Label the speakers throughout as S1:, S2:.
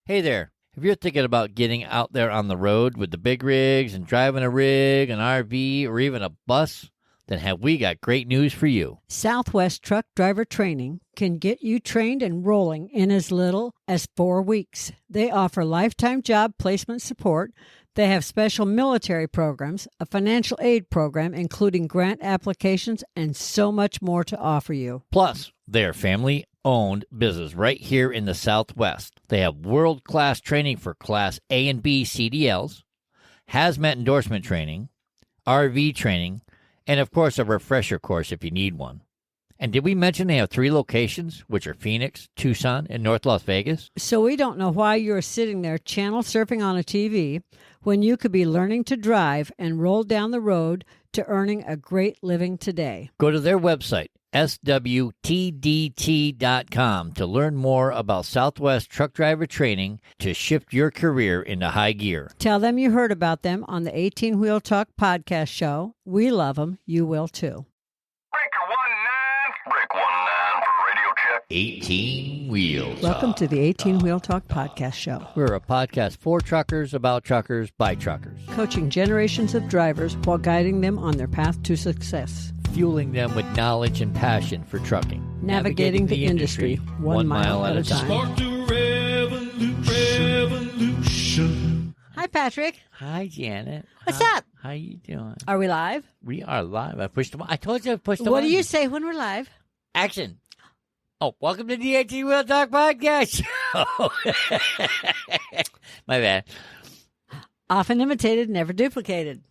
S1: Hey there. If you're thinking about getting out there on the road with the big rigs and driving a rig, an RV, or even a bus, then have we got great news for you.
S2: Southwest Truck Driver Training can get you trained and rolling in as little as 4 weeks. They offer lifetime job placement support. They have special military programs, a financial aid program, including grant applications, and so much more to offer you.
S1: Plus, they're family-owned business right here in the Southwest. They have world-class training for Class A and B CDLs, hazmat endorsement training, RV training, and, of course, a refresher course if you need one. And did we mention they have 3 locations, which are Phoenix, Tucson, and North Las Vegas?
S2: So we don't know why you're sitting there channel surfing on a TV when you could be learning to drive and roll down the road to earning a great living today.
S1: Go to their website, swtdt.com, to learn more about Southwest Truck Driver Training to shift your career into high gear.
S2: Tell them you heard about them on the 18 Wheel Talk podcast show. We love them. You will too.
S3: Break 19 for radio check.
S1: 18 Wheel
S2: Welcome to the 18 Wheel Talk podcast show.
S1: We're a podcast for truckers, about truckers, by truckers.
S2: Coaching generations of drivers while guiding them on their path to success.
S1: Fueling them with knowledge and passion for trucking.
S2: Navigating the industry 1 mile at a time.
S4: Start the revolution.
S2: Hi, Patrick.
S1: Hi, Janet.
S2: What's
S1: How-
S2: up?
S1: How you doing?
S2: Are we live?
S1: We are live. I pushed them. I told you I pushed them.
S2: What do you say when we're live?
S1: Action. Oh, welcome to the 18 Wheel Talk podcast show. My bad.
S2: Often imitated, never duplicated.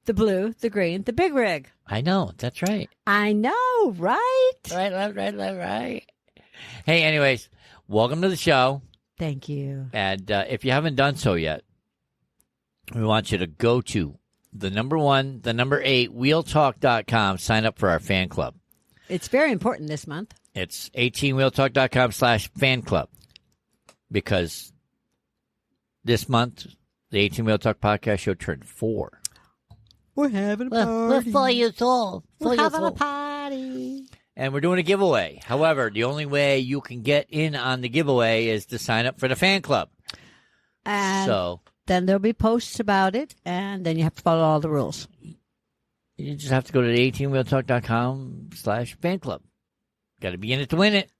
S2: The blue, the green, the big rig.
S1: I know. That's right.
S2: I know, right?
S1: Right, left, right, left, right. Hey, anyways, welcome to the show.
S2: Thank you.
S1: And if you haven't done so yet, we want you to go to the number 8, wheeltalk.com, sign up for our fan club.
S2: It's very important this month.
S1: It's 18wheeltalk.com/fan club, because this month, the 18 Wheel Talk podcast show turned 4.
S2: We're having a party.
S1: We're 4 years old.
S2: We're having a party.
S1: And we're doing a giveaway. However, the only way you can get in on the giveaway is to sign up for the fan club.
S2: And
S1: So
S2: then there'll be posts about it, and then you have to follow all the rules.
S1: you just have to go to the 18wheeltalk.com/fan club. Got to be in it to win it.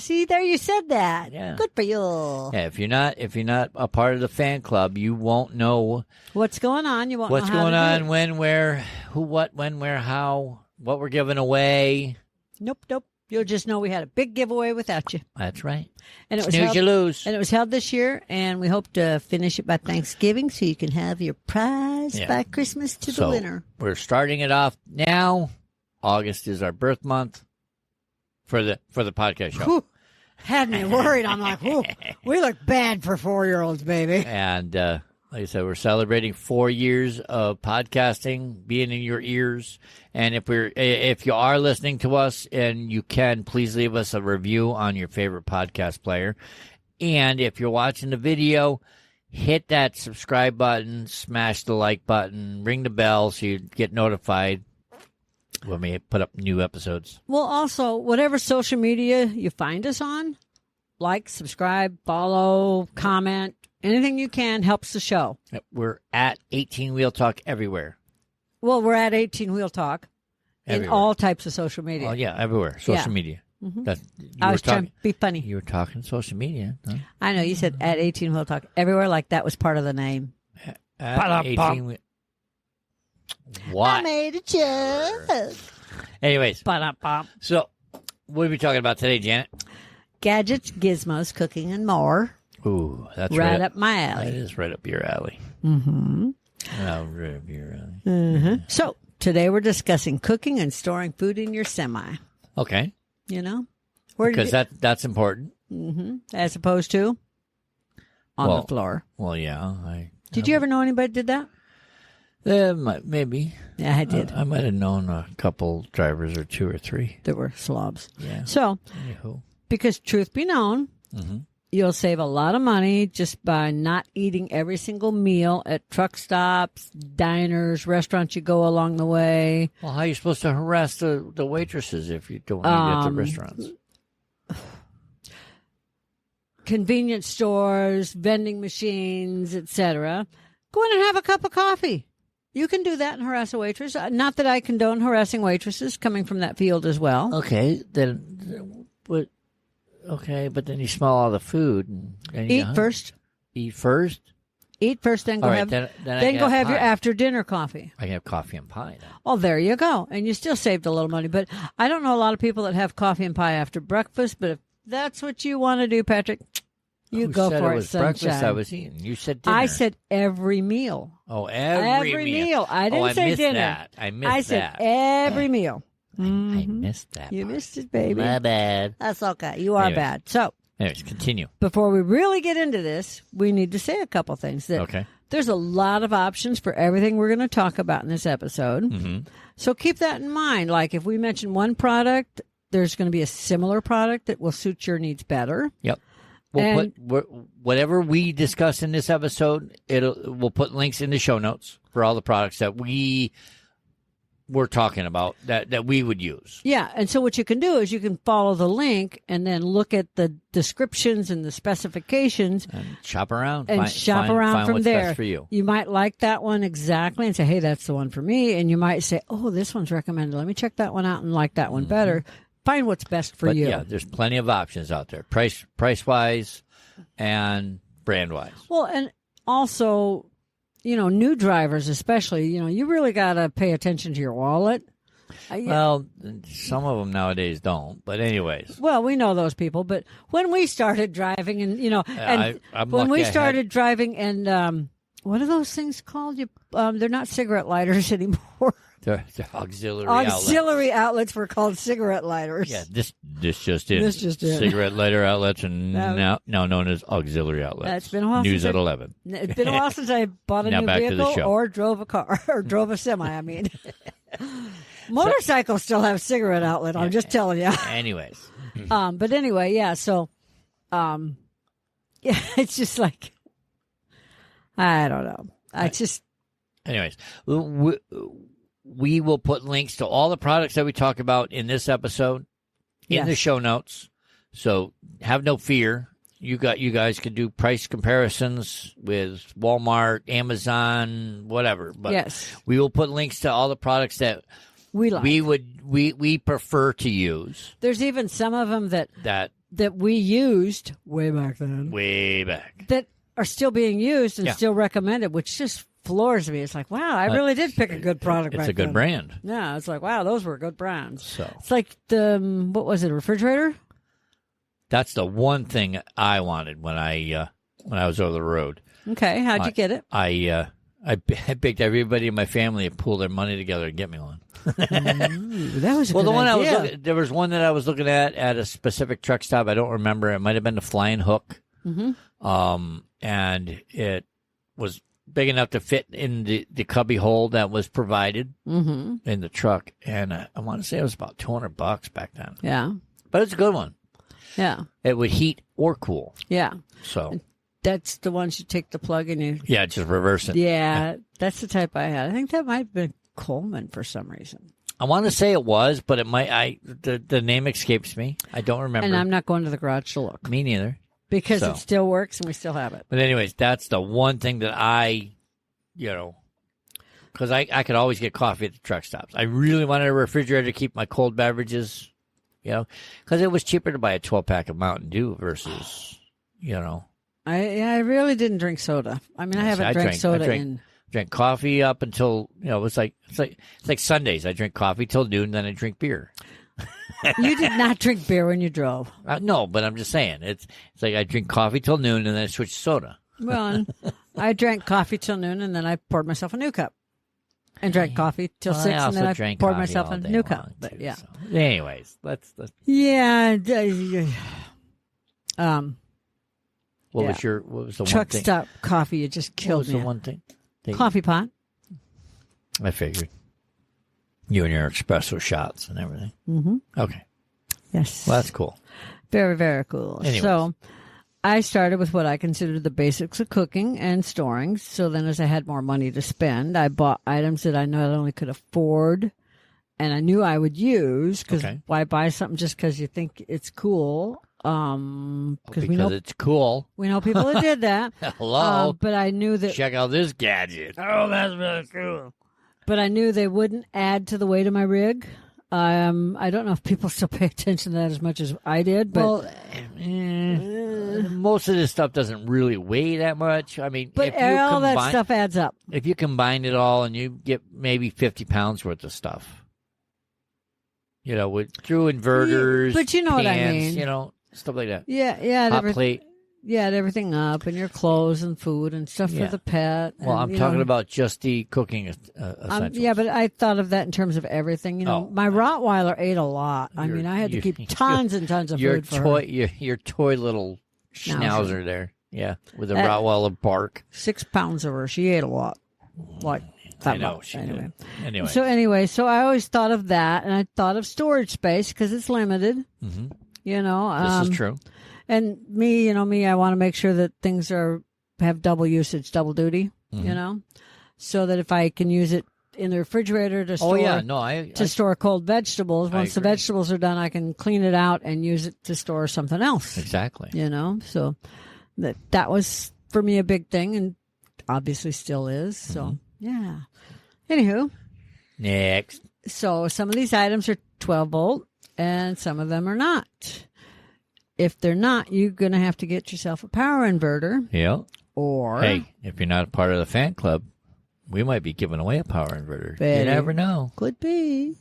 S2: See, there you said that.
S1: Yeah.
S2: Good for you.
S1: Yeah, if you're not a part of the fan club, you won't know
S2: What's going on? You won't
S1: what's
S2: know how
S1: going
S2: to do
S1: on,
S2: it.
S1: when, where, who, what, when, where, how, what we're giving away.
S2: Nope. You'll just know we had a big giveaway without you.
S1: That's right.
S2: And it was
S1: Snooze,
S2: held,
S1: you lose.
S2: and it was held this year, and we hope to finish it by Thanksgiving so you can have your prize
S1: Yeah.
S2: by Christmas to
S1: So
S2: the winner.
S1: we're starting it off now. August is our birth month for the podcast show.
S2: Whew. Had me worried. I'm like, whew, we look bad for 4-year-olds, baby.
S1: And like I said, we're celebrating 4 years of podcasting, being in your ears. And if you are listening to us, and you can, please leave us a review on your favorite podcast player. And if you're watching the video, hit that subscribe button, smash the like button, ring the bell so you get notified when we put up new episodes.
S2: Well, also, whatever social media you find us on, like, subscribe, follow, comment, anything you can helps the show.
S1: We're at 18 Wheel Talk everywhere.
S2: Well, we're at 18 Wheel Talk in
S1: Everywhere.
S2: all types of social media.
S1: Oh, yeah, everywhere. Social
S2: Yeah.
S1: media.
S2: Mhm.
S1: That's,
S2: I was trying to be funny.
S1: You were talking social media. Huh?
S2: I know, you said at 18 Wheel Talk everywhere, like that was part of the name.
S1: At 18 What?
S2: I made a joke.
S1: Anyways,
S2: Ba-da-bum.
S1: so what are we talking about today, Janet?
S2: Gadgets, gizmos, cooking, and more.
S1: Ooh, that's
S2: Right up my
S1: That
S2: alley.
S1: is right up your alley.
S2: Mm-hmm.
S1: Oh, right up your alley.
S2: Mm-hmm. So today we're discussing cooking and storing food in your semi.
S1: Okay,
S2: You know, where
S1: because that's important.
S2: as opposed to on
S1: Well,
S2: the floor.
S1: Well, yeah.
S2: Did you ever know anybody did that?
S1: Maybe.
S2: Yeah, I did.
S1: I might have known a couple drivers or 2 or 3.
S2: There were slobs.
S1: Yeah.
S2: So,
S1: Anywho.
S2: because truth be known,
S1: Mhm.
S2: you'll save a lot of money just by not eating every single meal at truck stops, diners, restaurants you go along the way.
S1: Well, how are you supposed to harass the waitresses if you don't eat at the restaurants?
S2: convenience stores, vending machines, etc. Go in and have a cup of coffee. You can do that and harass a waitress. Not that I condone harassing waitresses coming from that field as well.
S1: Okay, but then you smell all the food. And
S2: Eat first.
S1: Eat first?
S2: Eat first, then go
S1: All
S2: have
S1: right,
S2: then go have your after dinner coffee.
S1: I can have coffee and pie now.
S2: Oh, there you go. And you still saved a little money. But I don't know a lot of people that have coffee and pie after breakfast. But if that's what you want to do, Patrick, you go
S1: said
S2: for
S1: it was
S2: sunshine.
S1: breakfast I was eating. You said dinner.
S2: I said every meal.
S1: Oh, every
S2: meal. I didn't say
S1: missed
S2: dinner.
S1: That. I missed
S2: I said
S1: that.
S2: every meal.
S1: I missed that.
S2: You
S1: part.
S2: missed it, baby.
S1: My bad.
S2: That's okay. You are
S1: Anyways.
S2: bad. So
S1: Anyways, continue.
S2: before we really get into this, we need to say a couple things.
S1: Okay.
S2: There's a lot of options for everything we're going to talk about in this episode.
S1: Mm-hmm.
S2: So keep that in mind. Like if we mention one product, there's going to be a similar product that will suit your needs better.
S1: Yep. Whatever we discuss in this episode, we'll put links in the show notes for all the products that we're talking about that we would use.
S2: Yeah, and so what you can do is you can follow the link and then look at the descriptions and the specifications
S1: And shop around.
S2: and shop around
S1: find
S2: from
S1: what's
S2: there.
S1: Best for you.
S2: You might like that one exactly and say, hey, that's the one for me. And you might say, oh, this one's recommended. Let me check that one out and like that one better. Find what's best for
S1: But
S2: you.
S1: yeah, there's plenty of options out there, price-wise and brand-wise.
S2: Well, and also, new drivers especially, you really got to pay attention to your wallet.
S1: Well, some of them nowadays don't. But anyways.
S2: Well, we know those people, but when we started driving and,
S1: I'm
S2: when we
S1: lucky I
S2: started driving and what are those things called? They're not cigarette lighters anymore.
S1: They're auxiliary outlets.
S2: Auxiliary outlets were called cigarette lighters.
S1: Yeah, this just in.
S2: This just in.
S1: Cigarette lighter outlets and now known as auxiliary outlets.
S2: It's been a while
S1: News
S2: since
S1: at 11.
S2: It's been a while since I bought a
S1: Now
S2: new
S1: back to the
S2: vehicle
S1: show.
S2: or drove a car or drove a semi. I mean, motorcycles still have cigarette outlet. I'm just telling you.
S1: Anyways.
S2: But anyway, yeah. So, yeah, it's just like I don't know.
S1: Anyways, we will put links to all the products that we talk about in this episode in the show notes. So have no fear. You guys can do price comparisons with Walmart, Amazon, whatever. But we will put links to all the products that
S2: we like.
S1: We prefer to use.
S2: There's even some of them that we used way back then.
S1: Way back.
S2: That are still being used and still recommended, which just floors me. It's like, wow, I really did pick a good product.
S1: It's
S2: back
S1: a good
S2: then.
S1: brand.
S2: Yeah, it's like, wow, those were good brands.
S1: So
S2: it's like what was it, a refrigerator?
S1: That's the one thing I wanted when I was over the road.
S2: Okay, how'd you get it?
S1: I picked everybody in my family to pool their money together and get me one.
S2: That was a
S1: well,
S2: good
S1: the one
S2: idea.
S1: there was one that I was looking at a specific truck stop. I don't remember. It might have been the Flying Hook.
S2: Mm-hmm.
S1: And it was big enough to fit in the cubby hole that was provided in the truck. And I want to say it was about $200 back then.
S2: Yeah.
S1: But it's a good one.
S2: Yeah.
S1: It would heat or cool.
S2: Yeah.
S1: So
S2: that's the ones you take the plug and you.
S1: Yeah, just reverse it.
S2: Yeah, that's the type I had. I think that might have been Coleman for some reason.
S1: I want to say it was, but it might. The name escapes me. I don't remember.
S2: And I'm not going to the garage to look.
S1: Me neither.
S2: Because it still works and we still have it.
S1: But anyways, that's the one thing that because I could always get coffee at the truck stops. I really wanted a refrigerator to keep my cold beverages, because it was cheaper to buy a 12-pack of Mountain Dew versus,
S2: I really didn't drink soda. I mean, I haven't drank soda in.
S1: Drank coffee up until it's like Sundays. I drink coffee till noon, then I drink beer.
S2: You did not drink beer when you drove.
S1: No, but I'm just saying it's like I drink coffee till noon and then I switch to soda.
S2: Well, I drank coffee till noon and then I poured myself a new cup, and drank coffee till 6 and then I poured myself a new cup. But yeah.
S1: So. Anyways, let's.
S2: Yeah.
S1: What was the one
S2: truck
S1: thing?
S2: stop coffee? It just killed me.
S1: What was the one thing?
S2: Coffee pot.
S1: I figured. You and your espresso shots and everything.
S2: Mm-hmm.
S1: Okay.
S2: Yes.
S1: Well, that's cool.
S2: Very, very cool.
S1: Anyways.
S2: So I started with what I considered the basics of cooking and storing. So then as I had more money to spend, I bought items that I not only could afford and I knew I would use, because why buy something just because you think it's cool? Because
S1: Because it's cool.
S2: we know people that did that.
S1: Hello.
S2: But I knew that.
S1: Check out this gadget. Oh, that's really cool.
S2: But I knew they wouldn't add to the weight of my rig. I don't know if people still pay attention to that as much as I did, but
S1: most of this stuff doesn't really weigh that much. I mean,
S2: but
S1: if you
S2: all that
S1: combine-
S2: stuff adds up.
S1: If you combine it all and you get maybe 50 pounds worth of stuff, through inverters,
S2: but you know what I
S1: pans,
S2: mean.
S1: Stuff like that.
S2: Yeah,
S1: Hot plate.
S2: You add everything up, and your clothes and food and stuff for the pet.
S1: Well,
S2: and,
S1: I'm talking about just the cooking essentials.
S2: yeah, but I thought of that in terms of everything. My Rottweiler ate a lot. I mean, I had to keep tons and tons of food for her.
S1: Your toy little schnauzer there. Yeah, with a Rottweiler bark.
S2: 6 pounds of her. She ate a lot. Like that
S1: I know.
S2: much.
S1: She
S2: Anyway.
S1: did. Anyway.
S2: So I always thought of that, and I thought of storage space because it's limited.
S1: Mm-hmm.
S2: This
S1: is true.
S2: And me, I want to make sure that things have double usage, double duty.
S1: Mm-hmm.
S2: So that if I can use it in the refrigerator to store, store cold vegetables, once the vegetables are done, I can clean it out and use it to store something else.
S1: Exactly.
S2: So that was for me a big thing, and obviously still is. So yeah. Anywho,
S1: next.
S2: So some of these items are 12 volt, and some of them are not. If they're not, you're going to have to get yourself a power inverter.
S1: Yeah.
S2: Or,
S1: hey, if you're not a part of the fan club, we might be giving away a power inverter.
S2: You
S1: never know.
S2: Could be.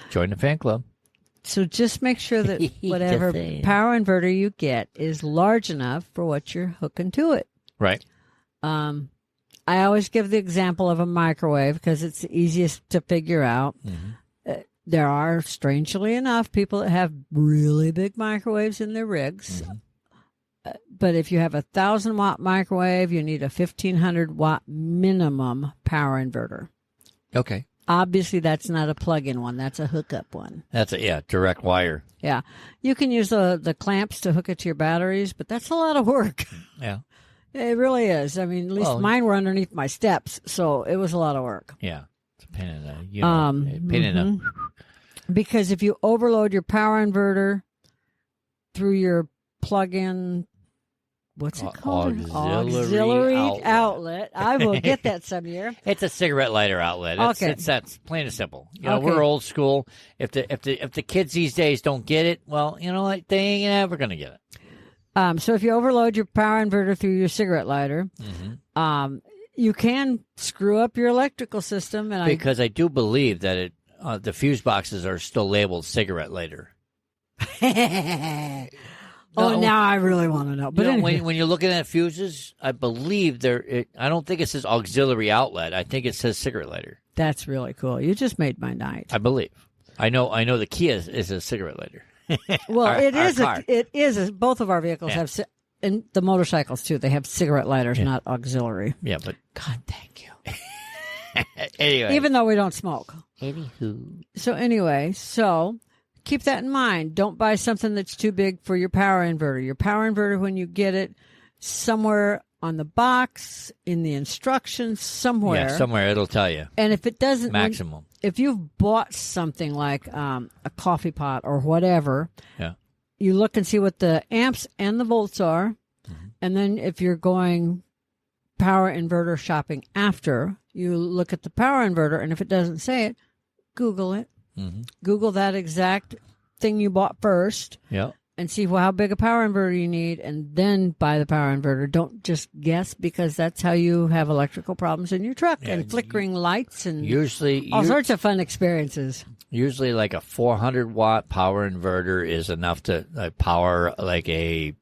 S1: Join the fan club.
S2: So just make sure that whatever power inverter you get is large enough for what you're hooking to it.
S1: Right.
S2: I always give the example of a microwave because it's the easiest to figure out.
S1: Mm-hmm.
S2: There are, strangely enough, people that have really big microwaves in their rigs.
S1: Mm-hmm.
S2: But if you have a 1,000-watt microwave, you need a 1,500-watt minimum power inverter.
S1: Okay.
S2: Obviously, that's not a plug-in one. That's a hookup one.
S1: That's direct wire.
S2: Yeah. You can use the clamps to hook it to your batteries, but that's a lot of work.
S1: Yeah.
S2: It really is. I mean, at least mine were underneath my steps, so it was a lot of work.
S1: Yeah. It's a pain in the,
S2: Because if you overload your power inverter through your plug-in, what's it called?
S1: Auxiliary
S2: outlet. I will get that some year.
S1: It's a cigarette lighter outlet. It's that's plain and simple. We're old school. If the kids these days don't get it, well, you know what? They ain't ever gonna get it.
S2: So if you overload your power inverter through your cigarette lighter, you can screw up your electrical system. And
S1: because I do believe that the fuse boxes are still labeled cigarette lighter.
S2: Now I really want to know. But anyway.
S1: when you're looking at fuses, I believe I don't think it says auxiliary outlet. I think it says cigarette lighter.
S2: That's really cool. You just made my night.
S1: I believe. I know the Kia is a cigarette lighter.
S2: Well, it is. Both of our vehicles have, and the motorcycles too. They have cigarette lighters, not auxiliary.
S1: Yeah, but
S2: God, thank you.
S1: Anyway,
S2: even though we don't smoke.
S1: Anywho.
S2: So keep that in mind. Don't buy something that's too big for your power inverter. Your power inverter, when you get it, somewhere on the box, in the instructions, somewhere.
S1: Yeah, somewhere it'll tell you.
S2: And if it doesn't,
S1: maximum.
S2: If you've bought something like a coffee pot or whatever, you look and see what the amps and the volts are. Mm-hmm. And then if you're going power inverter shopping after, you look at the power inverter, and if it doesn't say it, Google it.
S1: Mm-hmm.
S2: Google that exact thing you bought first.
S1: Yeah.
S2: And see how big a power inverter you need, and then buy the power inverter. Don't just guess, because that's how you have electrical problems in your truck and flickering lights and all sorts of fun experiences.
S1: Usually like a 400-watt power inverter is enough to power like a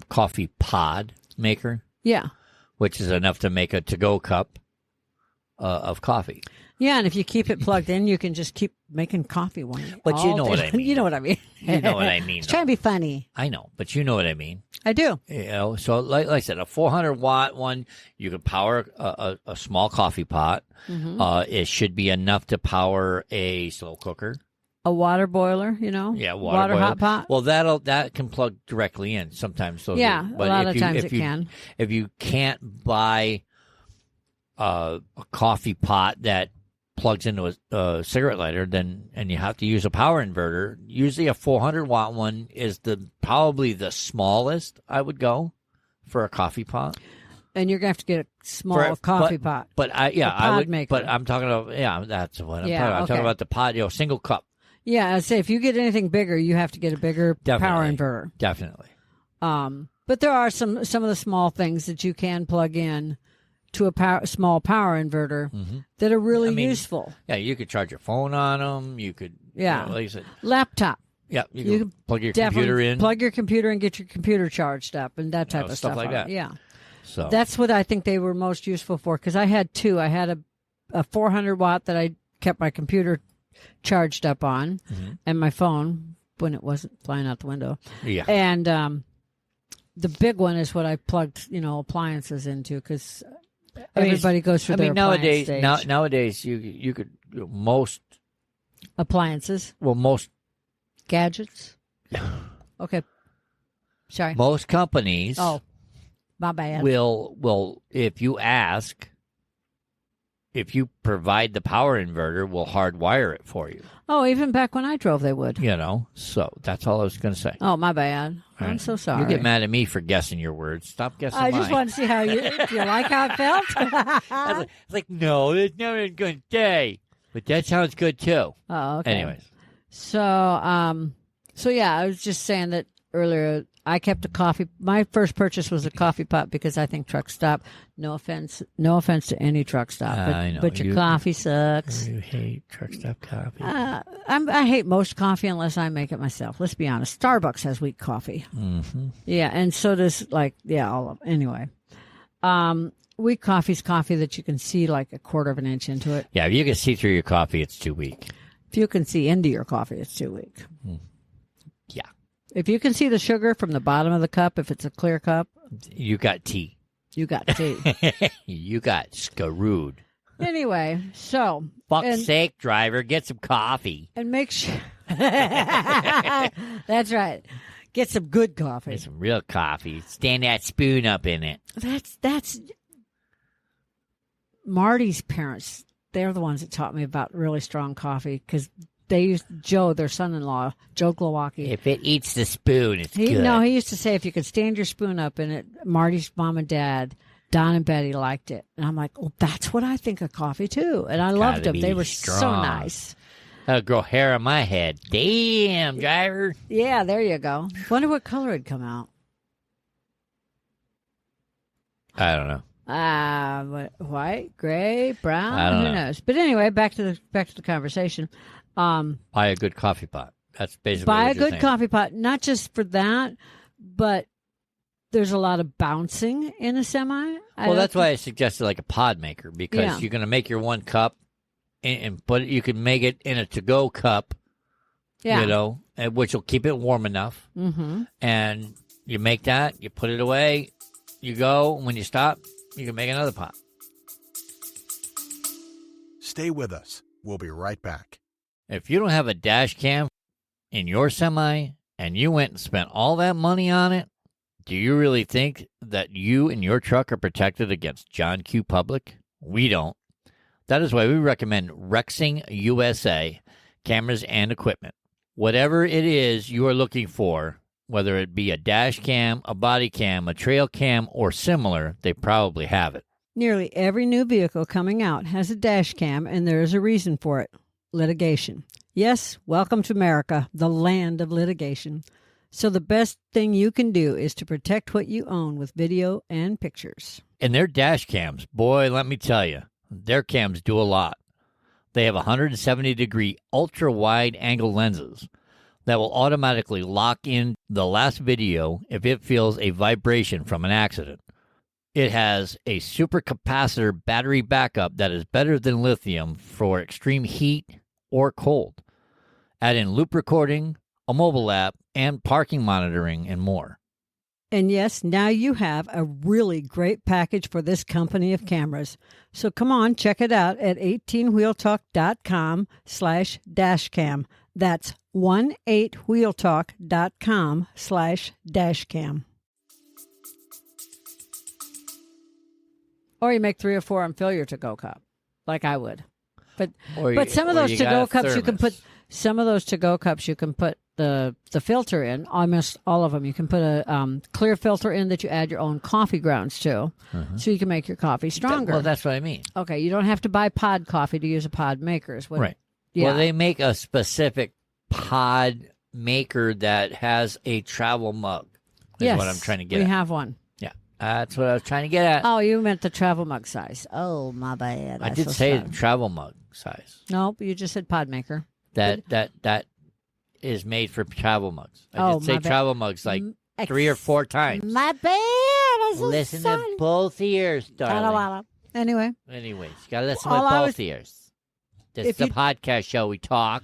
S1: coffee pod maker.
S2: Yeah.
S1: Which is enough to make a to-go cup of coffee.
S2: Yeah, and if you keep it plugged in, you can just keep making coffee
S1: But you know what I mean.
S2: You know what I mean.
S1: You know what I mean.
S2: It's trying to be funny.
S1: I know, but you know what I mean.
S2: I do.
S1: So like I said, a 400-watt one, you can power a small coffee pot. Mm-hmm. It should be enough to power a slow cooker.
S2: A water boiler,
S1: Yeah, water
S2: hot pot.
S1: Well, that can plug directly in sometimes. So
S2: yeah,
S1: but
S2: a lot of times it can.
S1: If you can't buy a coffee pot that plugs into a cigarette lighter, and you have to use a power inverter. Usually a 400-watt one is probably the smallest I would go for a coffee pot.
S2: And you're going to have to get a small coffee pot.
S1: But I would.
S2: maker.
S1: But I'm talking about that's what I'm talking about. I'm
S2: okay.
S1: talking about the pot, single cup.
S2: Yeah, I'd say if you get anything bigger, you have to get a bigger power inverter.
S1: Definitely.
S2: But there are some of the small things that you can plug in to a small power inverter that are really useful.
S1: Yeah, you could charge your phone on them. You could, like I said,
S2: laptop.
S1: Yeah, you can plug your computer in.
S2: Plug your computer and get your computer charged up and that type of stuff
S1: like that.
S2: Yeah.
S1: So
S2: that's what I think they were most useful for, because I had two. I had a 400 watt that I kept my computer charged up on and my phone when it wasn't flying out the window.
S1: Yeah.
S2: And the big one is what I plugged, appliances into, because everybody goes through their appliance stage.
S1: Nowadays, you could most
S2: appliances.
S1: Well, most
S2: gadgets. Okay. Sorry.
S1: Most companies.
S2: Oh, my bad.
S1: Will if you ask, if you provide the power inverter, will hardwire it for you.
S2: Oh, even back when I drove, they would.
S1: So that's all I was going to say.
S2: Oh, my bad. I'm so sorry.
S1: You get mad at me for guessing your words. Stop guessing
S2: I
S1: mine.
S2: just want to see how you like how it felt.
S1: I was like, no, it's not a good day. But that sounds good, too.
S2: Oh, okay.
S1: Anyways.
S2: So yeah, I was just saying that earlier. I kept a coffee. My first purchase was a coffee pot because I think truck stop. No offense to any truck stop, but your coffee sucks.
S1: You hate truck stop coffee.
S2: I hate most coffee unless I make it myself. Let's be honest. Starbucks has weak coffee.
S1: Mm-hmm.
S2: Yeah, and so does all of. Anyway, weak coffee's coffee that you can see like a quarter of an inch into it.
S1: Yeah, if you can see through your coffee, it's too weak.
S2: If you can see into your coffee, it's too weak.
S1: Yeah.
S2: If you can see the sugar from the bottom of the cup, if it's a clear cup,
S1: you got tea.
S2: You got tea.
S1: You got screwed.
S2: Anyway, so
S1: fuck's sake, driver, get some coffee
S2: and make sure. That's right. Get some good coffee.
S1: Get some real coffee. Stand that spoon up in it.
S2: That's Marty's parents. They're the ones that taught me about really strong coffee, because they used Joe, their son-in-law, Joe Glowacki.
S1: If it eats the spoon, it's good.
S2: No, he used to say if you could stand your spoon up in it, Marty's mom and dad, Don and Betty, liked it. And I'm like, well, that's what I think of coffee, too. And I loved them. They were
S1: strong.
S2: So nice.
S1: That'll grow hair on my head. Damn, driver.
S2: Yeah, there you go. Wonder what color it'd come out.
S1: I don't know.
S2: White, gray, brown.
S1: I don't know.
S2: Who knows? But anyway, back to the conversation.
S1: Buy a good coffee pot. That's basically
S2: buy
S1: what
S2: a
S1: you're
S2: good
S1: saying.
S2: coffee pot. Not just for that, but there's a lot of bouncing in a semi.
S1: Well, that's why I suggested like a pod maker, because you're going to make your one cup, but you can make it in a to-go cup.
S2: Yeah.
S1: Which will keep it warm enough.
S2: Mm-hmm.
S1: And you make that, you put it away, you go. When you stop, you can make another pot.
S5: Stay with us. We'll be right back.
S1: If you don't have a dash cam in your semi and you went and spent all that money on it, do you really think that you and your truck are protected against John Q. Public? We don't. That is why we recommend Rexing USA cameras and equipment. Whatever it is you are looking for, whether it be a dash cam, a body cam, a trail cam, or similar, they probably have it.
S2: Nearly every new vehicle coming out has a dash cam, and there is a reason for it. Litigation. Yes, welcome to America, the land of litigation. So the best thing you can do is to protect what you own with video and pictures.
S1: And their dash cams, boy, let me tell you, their cams do a lot. They have 170-degree ultra-wide angle lenses that will automatically lock in the last video if it feels a vibration from an accident. It has a supercapacitor battery backup that is better than lithium for extreme heat or cold. Add in loop recording, a mobile app, and parking monitoring, and more.
S2: And yes, now you have a really great package for this company of cameras. So come on, check it out at 18wheeltalk.com/dashcam. That's 18wheeltalk.com/dashcam. Or you make 3 or 4 and fill your to-go cup, like I would. But some of
S1: or
S2: those
S1: you
S2: to-go
S1: got a
S2: cups you can put.
S1: thermos.
S2: Some of those to-go cups you can put the filter in. Almost all of them. You can put a clear filter in that you add your own coffee grounds to, so you can make your coffee stronger.
S1: Well, that's what I mean.
S2: Okay, you don't have to buy pod coffee to use a pod maker.
S1: Right.
S2: Yeah.
S1: Well, they make a specific pod maker that has a travel mug. Is
S2: yes,
S1: what I'm trying to get
S2: we
S1: at.
S2: have one.
S1: Yeah, that's what I was trying to get at.
S2: Oh, you meant the travel mug size. Oh, my bad.
S1: I did say the travel mug size.
S2: Nope, you just said pod maker.
S1: That is made for travel mugs. I did say
S2: my bad.
S1: travel mugs like 3 or 4 times.
S2: My bad. I'm so
S1: Listen
S2: sorry.
S1: to both ears, darling.
S2: Anyway,
S1: Anyways, you gotta listen
S2: All
S1: with
S2: I
S1: both
S2: was-
S1: ears. This
S2: if
S1: is the
S2: you-
S1: podcast show. We talk.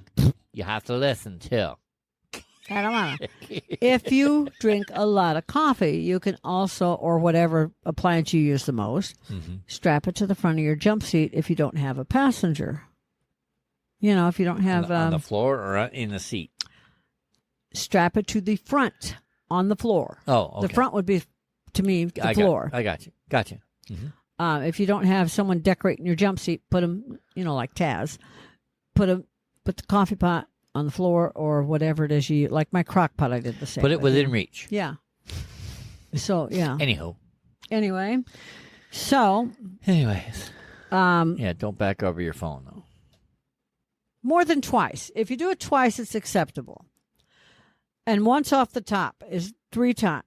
S1: You have to listen too.
S2: I don't want to. If you drink a lot of coffee, you can also, or whatever appliance you use the most, strap it to the front of your jump seat if you don't have a passenger. You know, if you don't have
S1: on the floor or in the seat.
S2: strap it to the front on the floor.
S1: Oh, okay.
S2: The front would be, to me, the
S1: I
S2: floor.
S1: I got you. Gotcha.
S2: If you don't have someone decorating your jump seat, put them, like Taz, put the coffee pot on the floor or whatever it is you like. My crock pot, I did the same.
S1: Put it
S2: with.
S1: within reach.
S2: Yeah. So yeah.
S1: Anywho.
S2: Anyway, so
S1: Anyways. Yeah, don't back over your phone though.
S2: more than twice. If you do it twice, it's acceptable. And once off the top is 3 times.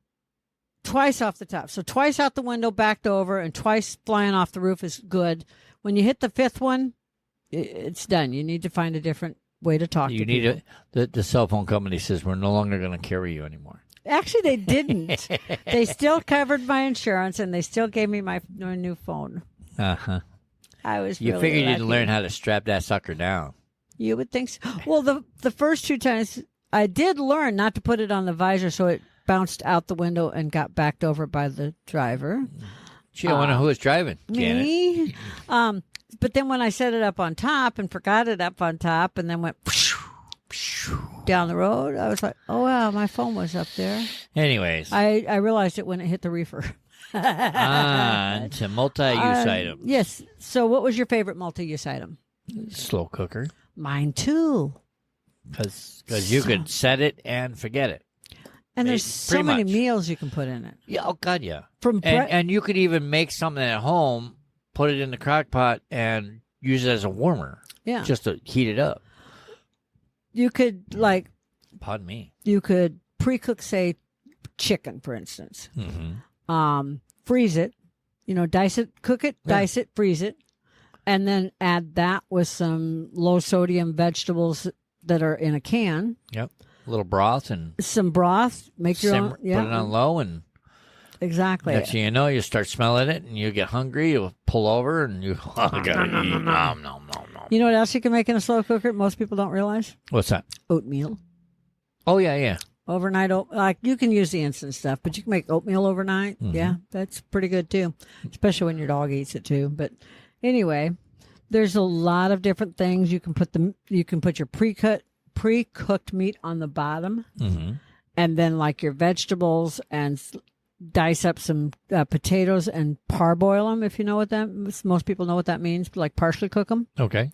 S2: Twice off the top. So twice out the window, backed over, and twice flying off the roof is good. When you hit the 5th one, it's done. You need to find a different way to talk to people.
S1: The cell phone company says we're no longer going to carry you anymore.
S2: Actually, they didn't. They still covered my insurance, and they still gave me my new phone.
S1: Uh-huh.
S2: I was
S1: You
S2: really
S1: figured you'd
S2: lucky.
S1: learn how to strap that sucker down.
S2: You would think so. Well, the first 2 times, I did learn not to put it on the visor, so it bounced out the window and got backed over by the driver.
S1: Gee, I wonder who was driving. Janet.
S2: Me. But then when I set it up on top and forgot it up on top and then went down the road, I was like, oh, wow, my phone was up there.
S1: Anyways,
S2: I realized it when it hit the reefer.
S1: on to multi-use items.
S2: Yes. So what was your favorite multi-use item?
S1: Slow cooker.
S2: Mine too.
S1: Because you could set it and forget it.
S2: And there's
S1: Pretty
S2: so many
S1: much.
S2: meals you can put in it.
S1: Yeah, oh, God, yeah.
S2: From
S1: And you could even make something at home, put it in the crock pot, and use it as a warmer.
S2: Yeah.
S1: Just to heat it up.
S2: You could
S1: Pardon me.
S2: you could pre-cook, say, chicken, for instance.
S1: Mm-hmm.
S2: Freeze it, dice it, cook it, dice it, freeze it, and then add that with some low sodium vegetables that are in a can.
S1: Yep. A little broth and
S2: Some broth, make your own.
S1: put it on low, and
S2: Exactly.
S1: next thing you know, you start smelling it, and you get hungry. You pull over, and you gotta eat. Nom, nom, nom, nom.
S2: You know what else you can make in a slow cooker? Most people don't realize
S1: What's that?
S2: oatmeal.
S1: Oh yeah.
S2: Overnight, you can use the instant stuff, but you can make oatmeal overnight.
S1: Mm-hmm.
S2: Yeah, that's pretty good too, especially when your dog eats it too. But anyway, there's a lot of different things you can put. You can put your pre-cooked meat on the bottom,
S1: Mm-hmm.
S2: and then like your vegetables, and dice up some potatoes and parboil them. If you know what that, most people know what that means. Like partially cook them.
S1: Okay.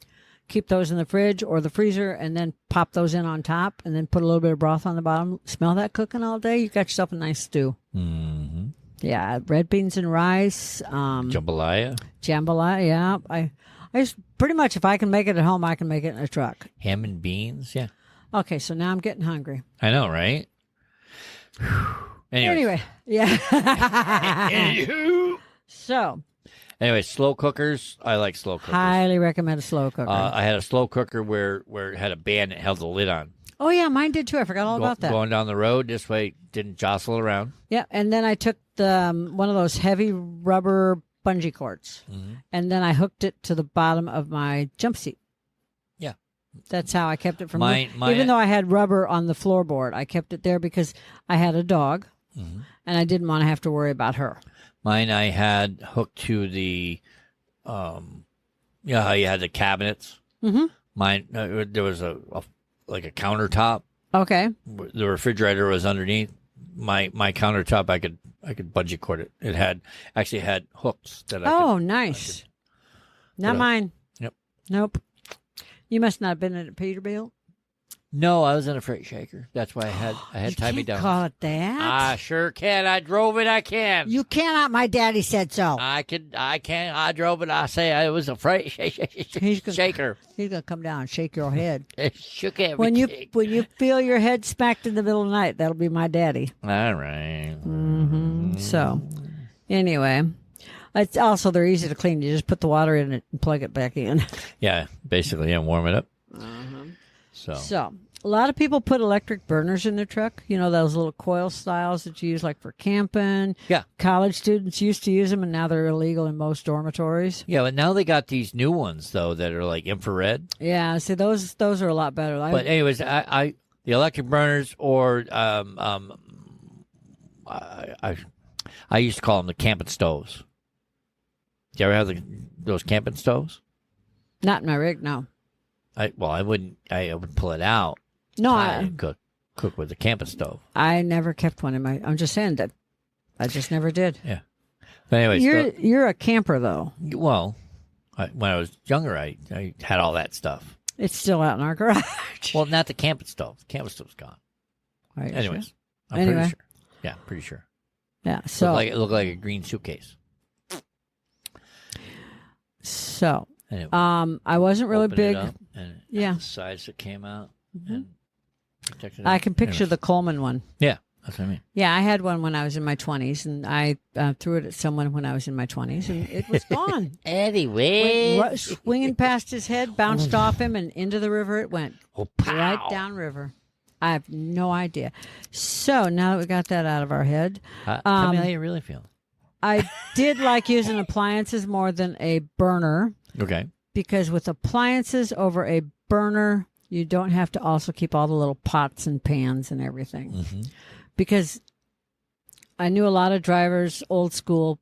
S2: Keep those in the fridge or the freezer, and then pop those in on top, and then put a little bit of broth on the bottom. Smell that cooking all day. You got yourself a nice stew.
S1: Mm-hmm.
S2: Yeah, red beans and rice.
S1: Jambalaya,
S2: Jambalaya. Yeah, I just pretty much, if I can make it at home, I can make it in a truck.
S1: ham and beans. Yeah,
S2: Okay, so now I'm getting hungry.
S1: I know, right?
S2: Anyway, yeah. So,
S1: Anyway, slow cookers. I like slow cookers.
S2: highly recommend a slow cooker.
S1: I had a slow cooker where it had a band that held the lid on.
S2: oh yeah, mine did too. I forgot all about that.
S1: Going down the road this way, didn't jostle around.
S2: Yeah, and then I took the one of those heavy rubber bungee cords, and then I hooked it to the bottom of my jump seat.
S1: Yeah.
S2: That's how I kept it from
S1: Mine-
S2: even though I had rubber on the floorboard, I kept it there because I had a dog, and I didn't want to have to worry about her.
S1: Mine I had hooked to the, how you had the cabinets.
S2: Mm-hmm.
S1: Mine there was a like a countertop.
S2: Okay.
S1: The refrigerator was underneath. My countertop, I could bungee cord it. It had hooks that I could.
S2: Oh, nice. Not
S1: put up.
S2: mine.
S1: Yep.
S2: Nope. You must not have been in a Peterbilt.
S1: No, I was in a freight shaker. That's why I had
S2: You
S1: tie me
S2: can't
S1: down.
S2: call it that.
S1: I sure can. I drove it. I can.
S2: You cannot. My daddy said so.
S1: I can. I drove it. I say it was a freight shaker.
S2: He's gonna come down and shake your head.
S1: It shook everything.
S2: when you feel your head smacked in the middle of the night. That'll be my daddy.
S1: All right.
S2: So, anyway, it's also they're easy to clean. You just put the water in it and plug it back in.
S1: Yeah, basically, and warm it up.
S2: So, a lot of people put electric burners in their truck. You know, those little coil styles that you use like for camping.
S1: Yeah.
S2: College students used to use them, and now they're illegal in most dormitories.
S1: Yeah, but now they got these new ones though that are like infrared.
S2: Yeah, see, those are a lot better.
S1: But anyways, I the electric burners or I used to call them the camping stoves. Do you ever have those camping stoves?
S2: Not in my rig, no.
S1: I would pull it out.
S2: No,
S1: and cook with the camping stove.
S2: I never kept one in my. I'm just saying that I just never did.
S1: Yeah. But anyways,
S2: you're a camper though.
S1: When I was younger, I had all that stuff.
S2: It's still out in our garage.
S1: Well, not the camping stove. The camping stove's gone.
S2: Right.
S1: Anyways, I'm
S2: Anyway.
S1: pretty sure. Yeah, pretty sure.
S2: Yeah. So
S1: It looked like a green suitcase.
S2: So,
S1: Anyway,
S2: I wasn't really
S1: opened it
S2: big.
S1: up, and
S2: Yeah.
S1: the sides that came out. And protected
S2: I
S1: it.
S2: can picture
S1: Anyways.
S2: the Coleman one.
S1: Yeah, that's what I mean.
S2: Yeah, I had one when I was in my 20s, and I threw it at someone when I was in my 20s, and it was gone.
S1: Anyway,
S2: Went swinging past his head, bounced off him, and into the river it went.
S1: Oh, pow.
S2: Right downriver. I have no idea. So now that we got that out of our head,
S1: Tell me how you really feel.
S2: I did like using appliances more than a burner.
S1: Okay.
S2: Because with appliances over a burner, you don't have to also keep all the little pots and pans and everything.
S1: Mm-hmm.
S2: Because I knew a lot of drivers, old school,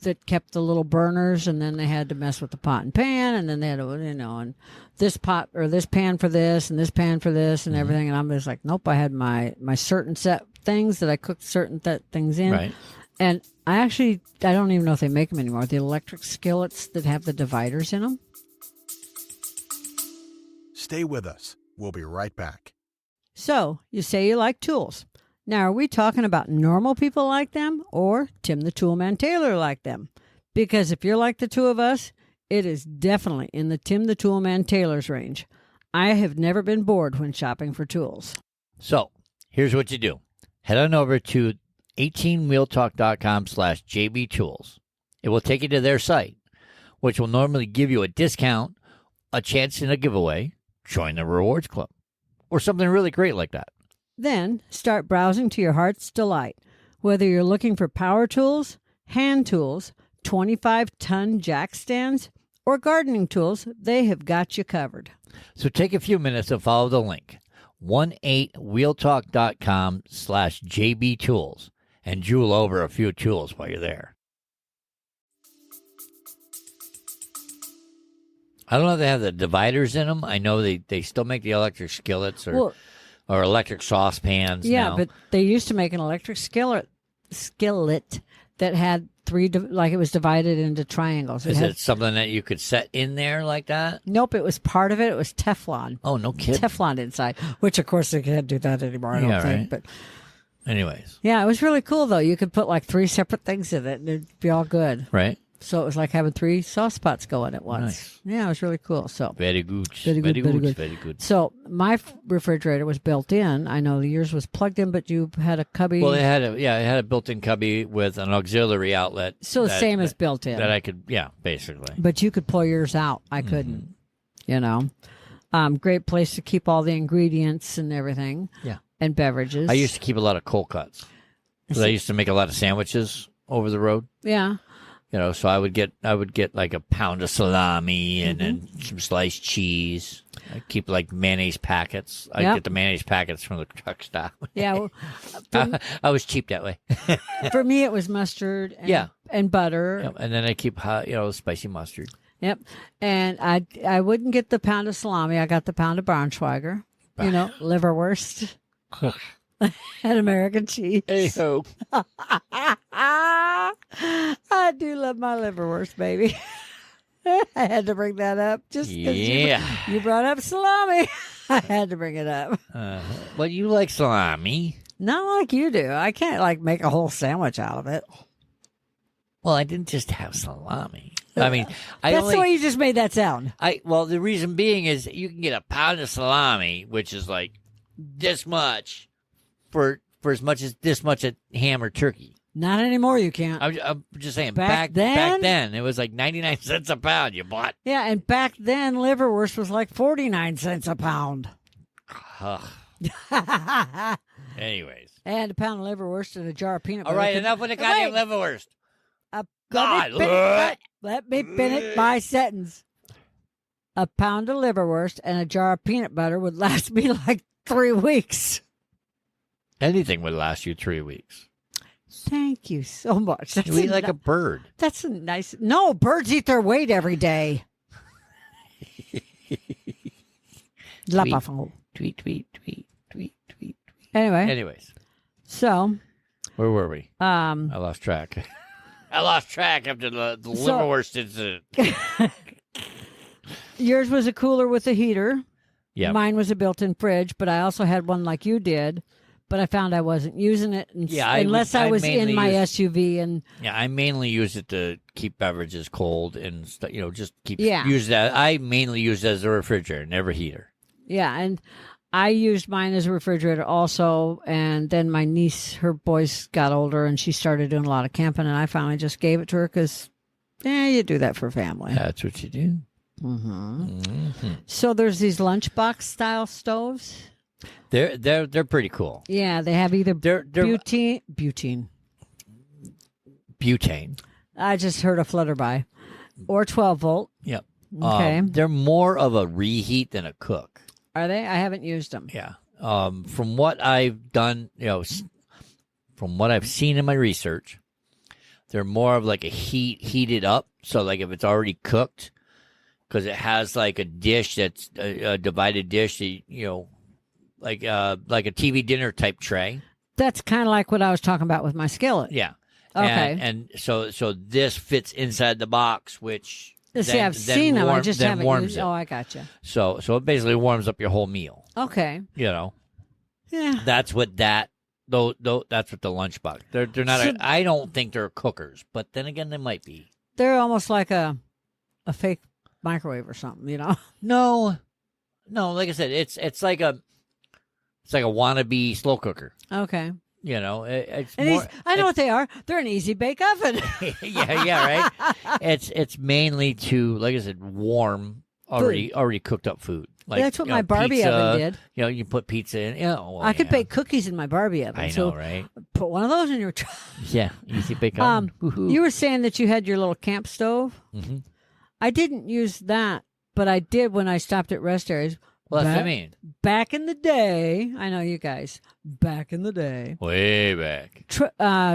S2: that kept the little burners, and then they had to mess with the pot and pan, and then they had to, and this pot or this pan for this and this pan for this and everything. And I'm just like, nope, I had my certain set things that I cooked certain things in.
S1: Right.
S2: And I don't even know if they make them anymore. The electric skillets that have the dividers in them.
S5: Stay with us. We'll be right back.
S2: So, you say you like tools. Now, are we talking about normal people like them or Tim the Toolman Taylor like them? Because if you're like the two of us, it is definitely in the Tim the Toolman Taylor's range. I have never been bored when shopping for tools.
S1: So here's what you do. Head on over to 18wheeltalk.com/JBTools. It will take you to their site, which will normally give you a discount, a chance in a giveaway, join the rewards club, or something really great like that.
S2: Then start browsing to your heart's delight. Whether you're looking for power tools, hand tools, 25-ton jack stands, or gardening tools, they have got you covered.
S1: So take a few minutes to follow the link, 18wheeltalk.com/JBTools, and jewel over a few tools while you're there. I don't know if they have the dividers in them. I know they still make the electric skillets or electric saucepans
S2: Yeah,
S1: now.
S2: but they used to make an electric skillet that had it was divided into triangles.
S1: Is it something that you could set in there like that?
S2: Nope, it was part of it. It was Teflon.
S1: Oh, no kidding.
S2: Teflon inside, which of course they can't do that anymore, I don't
S1: Yeah,
S2: think.
S1: right.
S2: But
S1: Anyways,
S2: yeah, it was really cool though. You could put like 3 separate things in it and it'd be all good.
S1: right?
S2: So it was like having 3 sauce pots going at once.
S1: Nice.
S2: Yeah, it was really cool. So
S1: Very good.
S2: Very good, very good.
S1: Very good.
S2: So my refrigerator was built in. I know yours was plugged in, but you had a cubby.
S1: Well, it had a built-in cubby with an auxiliary outlet.
S2: So the same as built in.
S1: That I could, basically.
S2: But you could pull yours out. I couldn't. Great place to keep all the ingredients and everything.
S1: Yeah.
S2: And beverages.
S1: I used to keep a lot of cold cuts. Because I used to make a lot of sandwiches over the road.
S2: Yeah.
S1: So I would get like a pound of salami and then some sliced cheese. I keep like mayonnaise packets. I
S2: Yep.
S1: get the mayonnaise packets from the truck stop.
S2: Yeah. Well,
S1: I was cheap that way.
S2: for me, it was mustard and,
S1: Yeah.
S2: and butter.
S1: Yep, and then I keep hot, spicy mustard.
S2: Yep. And I wouldn't get the pound of salami. I got the pound of Braunschweiger. Liverwurst and American cheese.
S1: Hey-ho.
S2: I do love my liverwurst, baby. I had to bring that up just because you brought up salami. I had to bring it up.
S1: Well, you like salami.
S2: Not like you do. I can't like make a whole sandwich out of it.
S1: Well, I didn't just have salami. I mean,
S2: That's the way you just made that sound.
S1: Well, the reason being is you can get a pound of salami, which is like this much, for as much as this much at ham or turkey.
S2: Not anymore. You can't.
S1: I'm just saying.
S2: Back
S1: back
S2: then?
S1: then, it was like 99 cents a pound. You bought.
S2: Yeah, and back then liverwurst was like 49 cents a pound.
S1: Anyways,
S2: And a pound of liverwurst and a jar of peanut
S1: all
S2: butter.
S1: right, enough with the goddamn liverwurst. God,
S2: let me finish my sentence. A pound of liverwurst and a jar of peanut butter would last me like 3 weeks.
S1: Anything would last you 3 weeks.
S2: Thank you so much. That's
S1: You eat like a bird.
S2: That's a nice. No, birds eat their weight every day. La
S1: Tweet.
S2: buffalo.
S1: Tweet.
S2: Anyway,
S1: Anyways,
S2: so
S1: where were we?
S2: I
S1: lost track. I lost track after the
S2: So-
S1: liverwurst incident.
S2: yours was a cooler with a heater.
S1: Yeah.
S2: Mine was a built-in fridge, but I also had one like you did. But I found I wasn't using it unless I was in my SUV. And
S1: Yeah, I mainly use it to keep beverages cold and just keep
S2: Yeah.
S1: use that. I mainly use it as a refrigerator, never heater.
S2: yeah, and I used mine as a refrigerator also. And then my niece, her boys got older, and she started doing a lot of camping. And I finally just gave it to her because, you do that for family.
S1: That's what you do.
S2: So there's these lunchbox style stoves.
S1: They're pretty cool.
S2: Yeah, they have either
S1: They're
S2: butane.
S1: butane.
S2: I just heard a flutter by, or 12 volt.
S1: Yep.
S2: Okay.
S1: They're more of a reheat than a cook.
S2: Are they? I haven't used them.
S1: Yeah. From what I've done, from what I've seen in my research, they're more of like a heated up. So like if it's already cooked, because it has like a dish that's a divided dish, like a TV dinner type tray.
S2: That's kind of like what I was talking about with my skillet.
S1: Yeah.
S2: Okay.
S1: And so this fits inside the box, which
S2: See, I've seen them. I just haven't
S1: warms
S2: used.
S1: it.
S2: Oh, I gotcha.
S1: So it basically warms up your whole meal.
S2: Okay.
S1: Yeah.
S2: That's
S1: What that's what the lunchbox. They're not.
S2: So-
S1: I don't think they're cookers, but then again, they might be.
S2: they're almost like a fake microwave or something.
S1: No. Like I said, it's like a wannabe slow cooker.
S2: Okay.
S1: It's
S2: And
S1: more.
S2: I know what they are. They're an easy bake oven.
S1: yeah, right. It's mainly to, like I said, warm already cooked up food. Like
S2: That's what my Barbie
S1: pizza,
S2: oven did.
S1: You put pizza in.
S2: I could bake cookies in my Barbie oven.
S1: I know,
S2: so
S1: right?
S2: put one of those in your.
S1: Yeah, easy bake oven. Woohoo.
S2: You were saying that you had your little camp stove.
S1: Mhm.
S2: I didn't use that, but I did when I stopped at rest areas.
S1: Well, that's what I mean.
S2: Back in the day, I know you guys. Back in the day,
S1: Way back.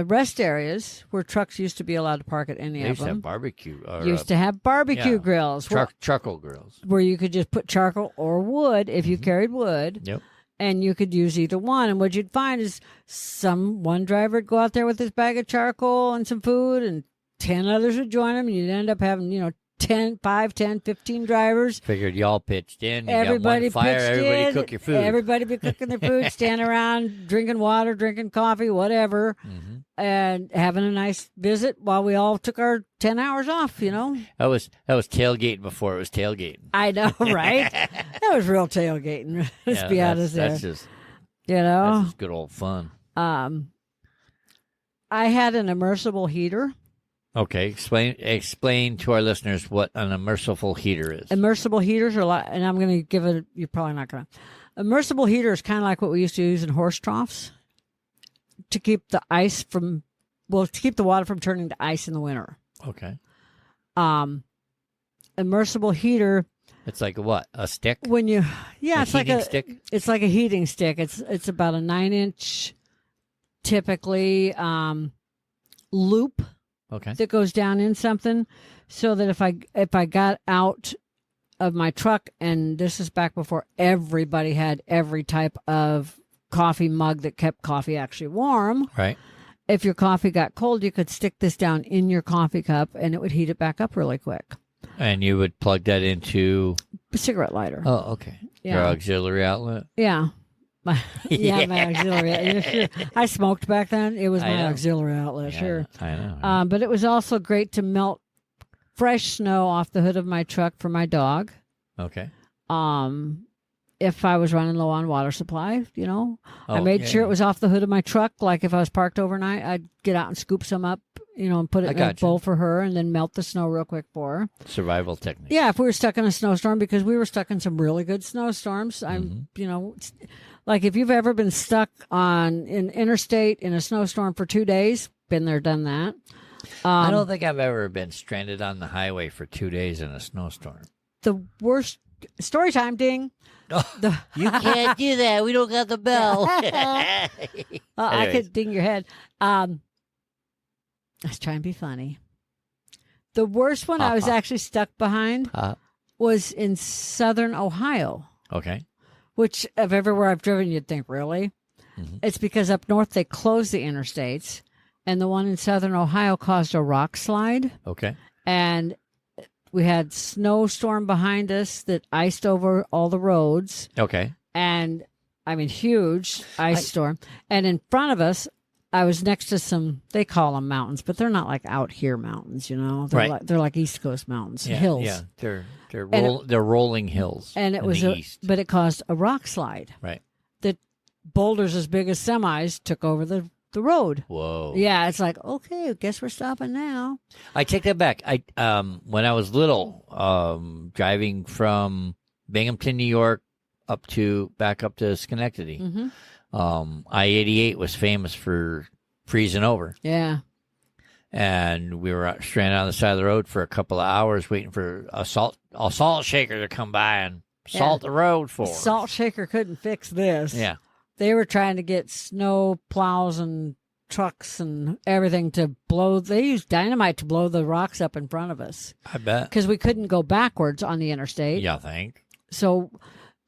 S2: rest areas where trucks used to be allowed to park at any
S1: They
S2: of
S1: used to have
S2: them
S1: barbecue. Or,
S2: used to have barbecue
S1: yeah.
S2: grills
S1: charcoal grills.
S2: where you could just put charcoal or wood if you carried wood.
S1: Yep.
S2: And you could use either one. And what you'd find is one driver would go out there with his bag of charcoal and some food, and 10 others would join him. And you'd end up having, 5, 10, 15 drivers.
S1: Figured y'all pitched in. You
S2: Everybody
S1: got one fire.
S2: pitched
S1: Everybody
S2: in.
S1: cook your food.
S2: Everybody be cooking their food, standing around, drinking water, drinking coffee, whatever, and having a nice visit while we all took our 10 hours off,
S1: That was tailgating before it was tailgating.
S2: I know, right? That was real tailgating. Let's
S1: Yeah,
S2: be honest there.
S1: That's just good old fun.
S2: I had an immersible heater.
S1: Okay, explain to our listeners what an immersible heater is.
S2: Immersible heaters are like, and I'm going to give it, you're probably not going to. Immersible heater is kind of like what we used to use in horse troughs to keep the water from turning to ice in the winter.
S1: Okay.
S2: Immersible heater.
S1: It's like what? A stick?
S2: It's like
S1: heating stick?
S2: It's like a heating stick. It's about a 9-inch, typically, loop.
S1: Okay.
S2: That goes down in something, so that if I got out of my truck, and this is back before everybody had every type of coffee mug that kept coffee actually warm.
S1: Right.
S2: If your coffee got cold, you could stick this down in your coffee cup, and it would heat it back up really quick.
S1: And you would plug that into...
S2: A cigarette lighter.
S1: Oh, okay.
S2: Yeah.
S1: Your auxiliary outlet?
S2: Yeah. My auxiliary. Yeah, sure. I smoked back then. It was my auxiliary outlet,
S1: Yeah,
S2: sure.
S1: I know.
S2: But it was also great to melt fresh snow off the hood of my truck for my dog.
S1: Okay.
S2: If I was running low on water supply, I
S1: Oh,
S2: made sure it was off the hood of my truck. Like if I was parked overnight, I'd get out and scoop some up, and put it in a bowl for her and then melt the snow real quick for her.
S1: Survival technique.
S2: Yeah, if we were stuck in a snowstorm, because we were stuck in some really good snowstorms. Like if you've ever been stuck on an interstate in a snowstorm for 2 days, been there, done that.
S1: I don't think I've ever been stranded on the highway for 2 days in a snowstorm.
S2: The worst story time, ding.
S1: You can't do that. We don't got the bell.
S2: I could ding your head. I was trying to be funny. The worst one I was actually stuck behind was in southern Ohio.
S1: Okay.
S2: Which of everywhere I've driven, you'd think, really? Mm-hmm. It's because up north they closed the interstates, and the one in southern Ohio caused a rock slide.
S1: Okay.
S2: And we had snowstorm behind us that iced over all the roads.
S1: Okay.
S2: And, huge ice storm. And in front of us, I was next to some, they call them mountains, but they're not like out here mountains, They're like East Coast mountains, hills.
S1: Yeah, they're rolling hills.
S2: And it was but it caused a rock slide.
S1: Right.
S2: That boulders as big as semis took over the road.
S1: Whoa.
S2: Yeah, it's like, okay, I guess we're stopping now.
S1: I take that back. When I was little, driving from Binghamton, New York, back up to Schenectady.
S2: Mm-hmm.
S1: I-88 was famous for freezing over.
S2: Yeah.
S1: And we were stranded on the side of the road for a couple of hours waiting for a salt shaker to come by and salt the road for us.
S2: Salt shaker couldn't fix this.
S1: Yeah.
S2: They were trying to get snow plows and trucks and everything to blow. They used dynamite to blow the rocks up in front of us.
S1: I bet.
S2: Because we couldn't go backwards on the interstate.
S1: Yeah, I think.
S2: So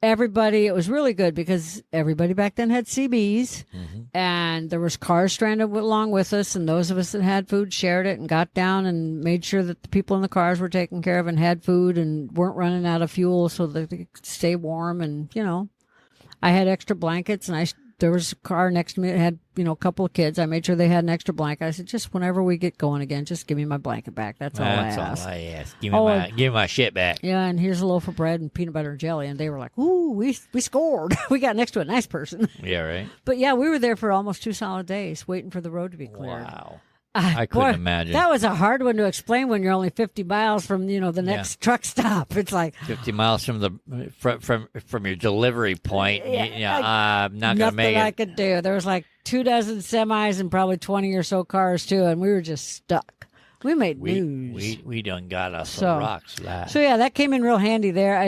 S2: it was really good because everybody back then had CBs, and there was cars stranded along with us, and those of us that had food shared it and got down and made sure that the people in the cars were taken care of and had food and weren't running out of fuel so that they could stay warm. And, I had extra blankets, and there was a car next to me that had, a couple of kids. I made sure they had an extra blanket. I said, just whenever we get going again, just give me my blanket back. That's all I asked.
S1: Give me my shit back.
S2: Yeah, and here's a loaf of bread and peanut butter and jelly. And they were like, ooh, we scored. We got next to a nice person.
S1: Yeah, right.
S2: But yeah, we were there for almost 2 solid days waiting for the road to be cleared.
S1: Wow. I couldn't imagine.
S2: That was a hard one to explain when you're only 50 miles from, the next truck stop. It's like
S1: 50 miles from from your delivery point. I'm not going to make it.
S2: Nothing I could do. There was like 24 semis and probably 20 or so cars too, and we were just stuck. We made news.
S1: We done got us some rocks.
S2: So yeah, that came in real handy there.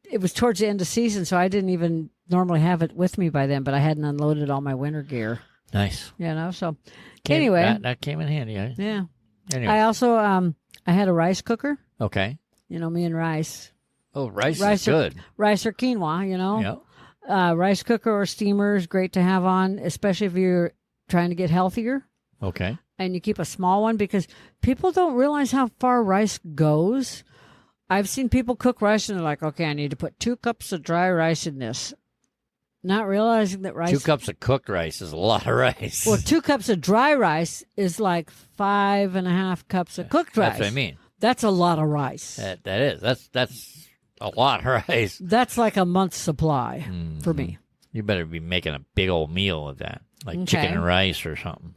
S2: It was towards the end of season, so I didn't even normally have it with me by then, but I hadn't unloaded all my winter gear.
S1: Nice.
S2: So anyway.
S1: That came in handy.
S2: Yeah.
S1: Anyway.
S2: I also, I had a rice cooker.
S1: Okay.
S2: Me and rice.
S1: Oh, rice is good.
S2: Rice or quinoa,
S1: Yeah.
S2: Rice cooker or steamer is great to have on, especially if you're trying to get healthier.
S1: Okay.
S2: And you keep a small one because people don't realize how far rice goes. I've seen people cook rice and they're like, okay, I need to put 2 cups of dry rice in this. Not realizing that rice...
S1: 2 cups of cooked rice is a lot of rice.
S2: Well, 2 cups of dry rice is like 5.5 cups of cooked rice.
S1: That's what I mean.
S2: That's a lot of rice.
S1: That is. That's a lot of rice.
S2: That's like a month's supply for me.
S1: You better be making a big old meal with that, like chicken and rice or something.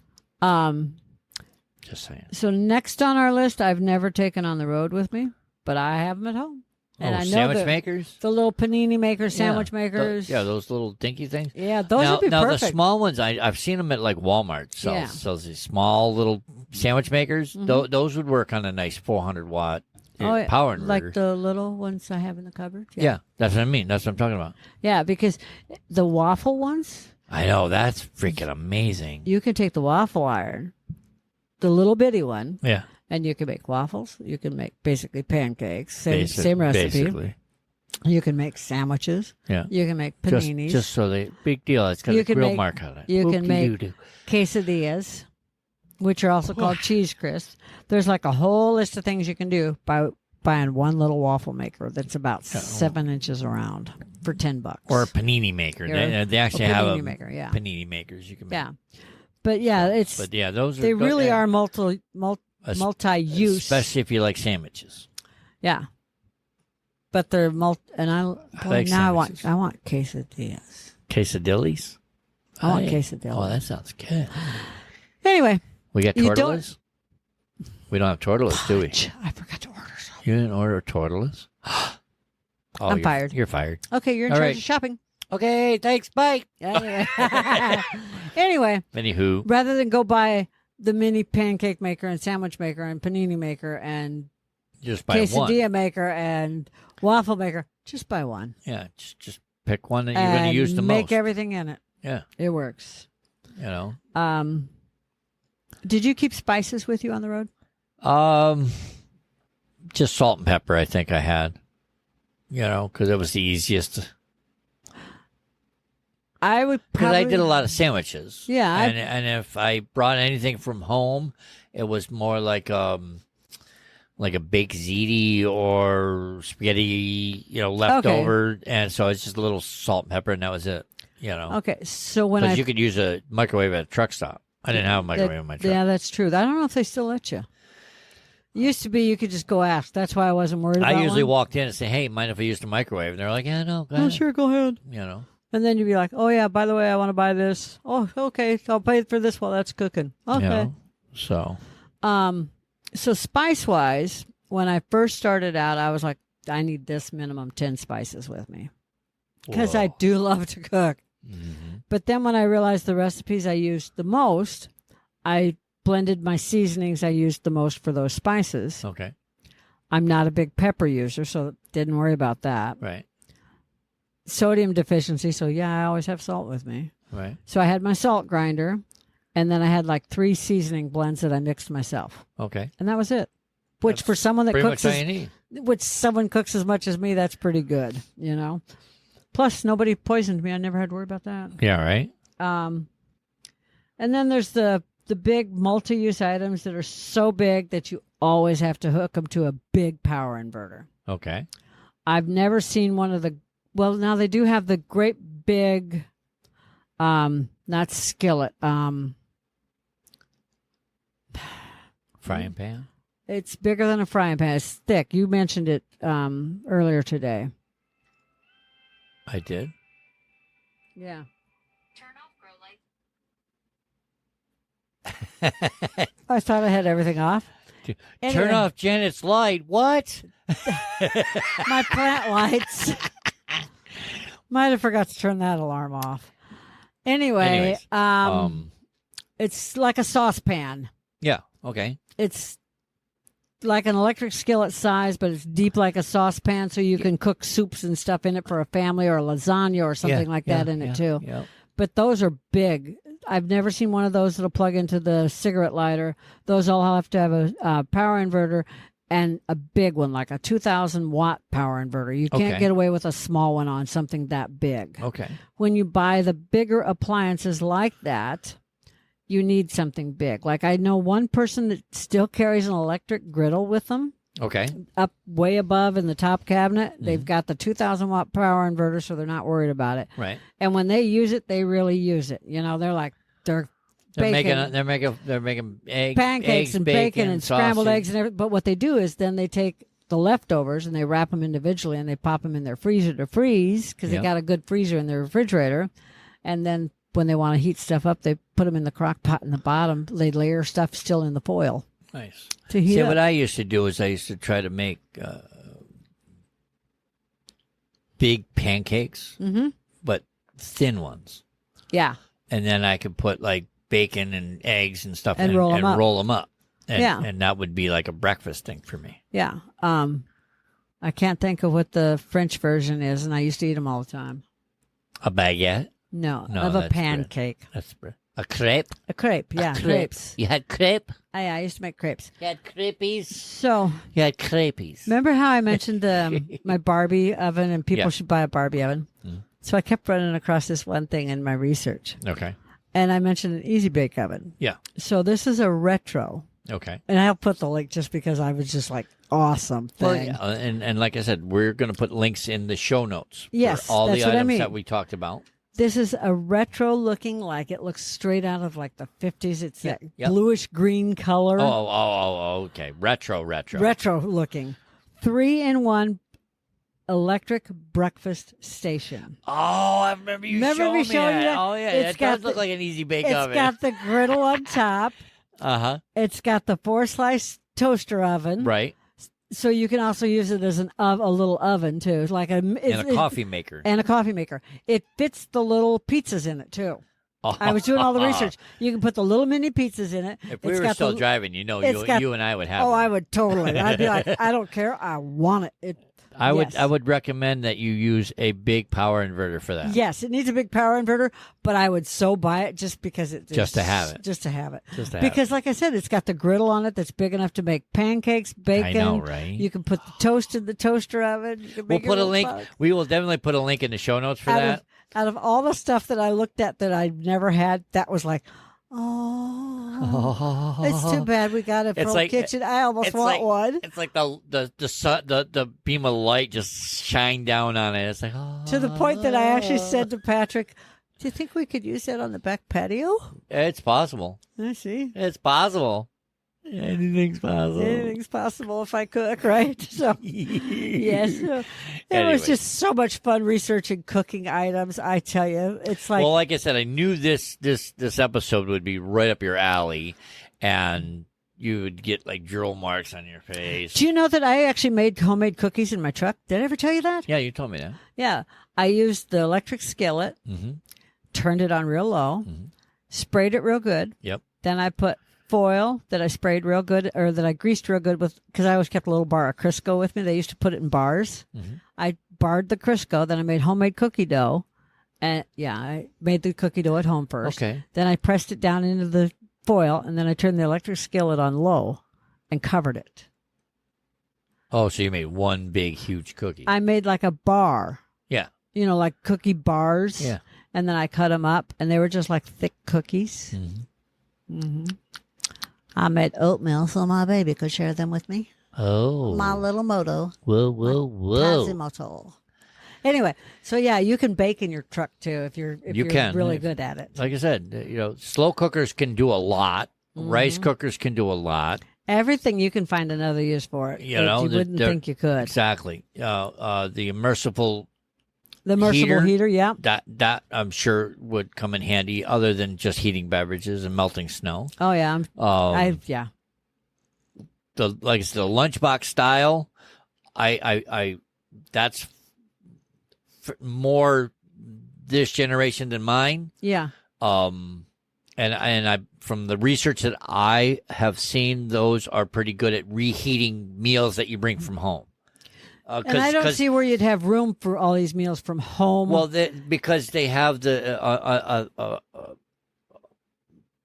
S1: Just saying.
S2: So next on our list, I've never taken on the road with me, but I have them at home. And I know
S1: sandwich makers?
S2: The little panini makers, sandwich makers.
S1: Those little dinky things.
S2: Yeah, those would be perfect.
S1: The small ones, I've seen them at like Walmart. Sells these small little sandwich makers. Those would work on a nice 400-watt power inverter.
S2: Like the little ones I have in the cupboard?
S1: Yeah, that's what I mean. That's what I'm talking about.
S2: Yeah, because the waffle ones.
S1: I know, that's freaking amazing.
S2: You can take the waffle iron, the little bitty one.
S1: Yeah.
S2: And you can make waffles. You can make basically pancakes. Same recipe.
S1: Basically.
S2: You can make sandwiches.
S1: Yeah.
S2: You can make paninis.
S1: Just so big deal. It's got a grill mark on it.
S2: You can make quesadillas, which are also called cheese crisps. There's like a whole list of things you can do by buying one little waffle maker that's about 7 inches around for $10.
S1: Or a panini maker. They actually have a
S2: maker, yeah.
S1: panini makers you can make.
S2: Yeah. But yeah,
S1: those are
S2: they
S1: good.
S2: really are multi-use.
S1: Especially if you like sandwiches.
S2: Yeah. But they're I
S1: like sandwiches.
S2: I want quesadillas.
S1: Quesadillas?
S2: I want quesadillas.
S1: Oh, that sounds good.
S2: Anyway.
S1: We got tortillas? We don't have tortillas, do we?
S2: I forgot to order some.
S1: You didn't order tortillas?
S2: I'm fired.
S1: You're fired.
S2: Okay, you're in charge of shopping.
S1: Okay, thanks. Bye.
S2: Anyway.
S1: Anywho.
S2: Rather than go buy the mini pancake maker and sandwich maker and panini maker and
S1: just buy
S2: quesadilla
S1: one.
S2: maker and waffle maker, just buy one.
S1: Yeah, just pick one that you're going to use the most.
S2: Make everything in it.
S1: Yeah.
S2: It works.
S1: You know.
S2: Did you keep spices with you on the road?
S1: Just salt and pepper, I think I had. You know, because it was the easiest.
S2: I would
S1: because
S2: probably...
S1: I did a lot of sandwiches.
S2: Yeah,
S1: and if I brought anything from home, it was more like a baked ziti or spaghetti, leftover, and so it's just a little salt and pepper, and that was it.
S2: Okay, so
S1: because you could use a microwave at a truck stop. I didn't have a microwave in my truck.
S2: Yeah, that's true. I don't know if they still let you. It used to be you could just go ask. That's why I wasn't worried about
S1: I usually walked in and say, "Hey, mind if I use the microwave?" And they're like, "Yeah, no, go ahead."
S2: Oh, sure, go ahead. And then you'd be like, "Oh yeah, by the way, I want to buy this. Oh, okay, I'll pay for this while that's cooking." Okay.
S1: So
S2: spice wise, when I first started out, I was like, I need this minimum 10 spices with me because I do love to cook.
S1: Mm-hmm.
S2: But then when I realized the recipes I used the most, I blended my seasonings I used the most for those spices.
S1: Okay.
S2: I'm not a big pepper user, so didn't worry about that.
S1: Right.
S2: Sodium deficiency, so I always have salt with me.
S1: Right.
S2: So I had my salt grinder, and then I had like 3 seasoning blends that I mixed myself.
S1: Okay.
S2: And that was it. Which
S1: That's
S2: for someone that cooks someone cooks as much as me, that's pretty good, Plus, nobody poisoned me. I never had to worry about that.
S1: Yeah, right.
S2: And then there's the big multi-use items that are so big that you always have to hook them to a big power inverter.
S1: Okay.
S2: I've never seen one of the... Well, now they do have the great big... not skillet.
S1: Frying pan?
S2: It's bigger than a frying pan. It's thick. You mentioned it earlier today.
S1: I did?
S2: Yeah.
S6: Turn off grow light.
S2: I thought I had everything off.
S1: Turn off Janet's light. What?
S2: My plant lights. Might have forgot to turn that alarm off. Anyway, it's like a saucepan.
S1: Yeah, okay.
S2: It's like an electric skillet size, but it's deep like a saucepan, so you can cook soups and stuff in it for a family or a lasagna or something like that in it too.
S1: Yeah.
S2: But those are big. I've never seen one of those that'll plug into the cigarette lighter. Those all have to have a power inverter and a big one, like a 2,000-watt power inverter. You can't get away with a small one on something that big.
S1: Okay.
S2: When you buy the bigger appliances like that, you need something big. Like I know one person that still carries an electric griddle with them.
S1: Okay.
S2: Up way above in the top cabinet. Mm-hmm. They've got the 2,000-watt power inverter, so they're not worried about it.
S1: Right.
S2: And when they use it, they really use it. They're like, they're making
S1: eggs,
S2: pancakes and bacon and scrambled
S1: sausage.
S2: eggs and everything. But what they do is then they take the leftovers and they wrap them individually and they pop them in their freezer to freeze because they got a good freezer in their refrigerator. And then when they want to heat stuff up, they put them in the crock pot in the bottom. They layer stuff still in the foil.
S1: Nice.
S2: To heat up.
S1: What I used to do is I used to try to make big pancakes, but thin ones.
S2: Yeah.
S1: And then I could put like bacon and eggs and stuff
S2: and
S1: in
S2: roll
S1: and
S2: them up.
S1: roll them up. And,
S2: Yeah.
S1: And that would be like a breakfast thing for me.
S2: Yeah. I can't think of what the French version is, and I used to eat them all the time.
S1: A baguette?
S2: No,
S1: No,
S2: of a
S1: that's
S2: pancake.
S1: Bread. That's bread. A crepe?
S2: A crepe, yeah, crepes.
S1: You had crepe?
S2: I used to make crepes.
S1: You had crepies?
S2: So,
S1: You had crepes.
S2: remember how I mentioned my Barbie oven and people
S1: Yeah.
S2: should buy a Barbie oven?
S1: Mm.
S2: So I kept running across this one thing in my research.
S1: Okay.
S2: And I mentioned an Easy Bake Oven.
S1: Yeah.
S2: So this is a retro
S1: Okay.
S2: And I'll put the link just because I was just like, awesome thing.
S1: Well, yeah, and like I said, we're going to put links in the show notes
S2: Yes,
S1: for all the
S2: that's what I
S1: items
S2: mean.
S1: that we talked about.
S2: This is a retro looking, like it looks straight out of like the 50s. It's that
S1: Yep.
S2: bluish green color.
S1: Okay. Retro.
S2: Retro looking. 3-in-1 electric breakfast station.
S1: Oh, I remember you showing me that. Oh, yeah.
S2: It's
S1: It
S2: got
S1: does look like an easy bake
S2: It's
S1: oven.
S2: got the griddle on top.
S1: Uh-huh.
S2: It's got the 4-slice toaster oven.
S1: Right.
S2: So you can also use it as a little oven too. It's like
S1: And a coffee maker.
S2: And a coffee maker. It fits the little pizzas in it too. I was doing all the research. You can put the little mini pizzas in it.
S1: If we were still driving, you and I would have
S2: Oh,
S1: one.
S2: I would totally. I'd be like, I don't care. I want it.
S1: I
S2: Yes.
S1: would recommend that you use a big power inverter for that.
S2: Yes, it needs a big power inverter, but I would so buy it just because it
S1: Just to have it.
S2: Just to have it.
S1: Just to have
S2: because, like I said, it's got the griddle on it that's big enough to make pancakes, bacon.
S1: I know, right?
S2: You can put the toast in the toaster oven. You can
S1: We'll
S2: make
S1: put a
S2: your
S1: link.
S2: product.
S1: We will definitely put a link in the show notes for that.
S2: Out of all the stuff that I looked at that I've never had, that was like, it's too bad we got a pro kitchen. I almost want one.
S1: It's like the beam of light just shine down on it. It's like
S2: To the point that I actually said to Patrick, do you think we could use that on the back patio?
S1: It's possible.
S2: I see.
S1: It's possible. Anything's possible.
S2: Anything's possible if I cook, right? So, yes. It was
S1: Anyways.
S2: just so much fun researching cooking items. I tell you, it's like,
S1: Well, like I said, I knew this episode would be right up your alley, and you would get like drill marks on your face.
S2: do you know that I actually made homemade cookies in my truck? Did I ever tell you that?
S1: Yeah, you told me that.
S2: Yeah. I used the electric skillet,
S1: Mm-hmm.
S2: turned it on real low, sprayed it real good.
S1: Yep.
S2: Then I put foil that I sprayed real good, or that I greased real good with, because I always kept a little bar of Crisco with me. They used to put it in bars.
S1: Mm-hmm.
S2: I barred the Crisco. Then I made homemade cookie dough. And yeah, I made the cookie dough at home first.
S1: Okay.
S2: Then I pressed it down into the foil, and then I turned the electric skillet on low and covered it.
S1: Oh, so you made one big, huge cookie.
S2: I made like a bar,
S1: Yeah.
S2: you know, like cookie bars.
S1: Yeah.
S2: And then I cut them up, and they were just like thick cookies. I made oatmeal so my baby could share them with me.
S1: Oh.
S2: My little moto.
S1: Whoa.
S2: Quasimodo. Anyway, so yeah, you can bake in your truck too if you're
S1: can.
S2: really good at it.
S1: Like I said, slow cookers can do a lot. Rice cookers can do a lot.
S2: Everything you can find another use for it.
S1: You
S2: that
S1: know,
S2: you wouldn't think you could.
S1: Exactly. The immersible
S2: The immersible heater, yeah.
S1: that I'm sure would come in handy, other than just heating beverages and melting snow.
S2: Oh yeah, yeah.
S1: Like I said, the lunchbox style, I that's more this generation than mine.
S2: Yeah.
S1: And I from the research that I have seen, those are pretty good at reheating meals that you bring from home.
S2: And I don't see where you'd have room for all these meals from home.
S1: Well, because they have the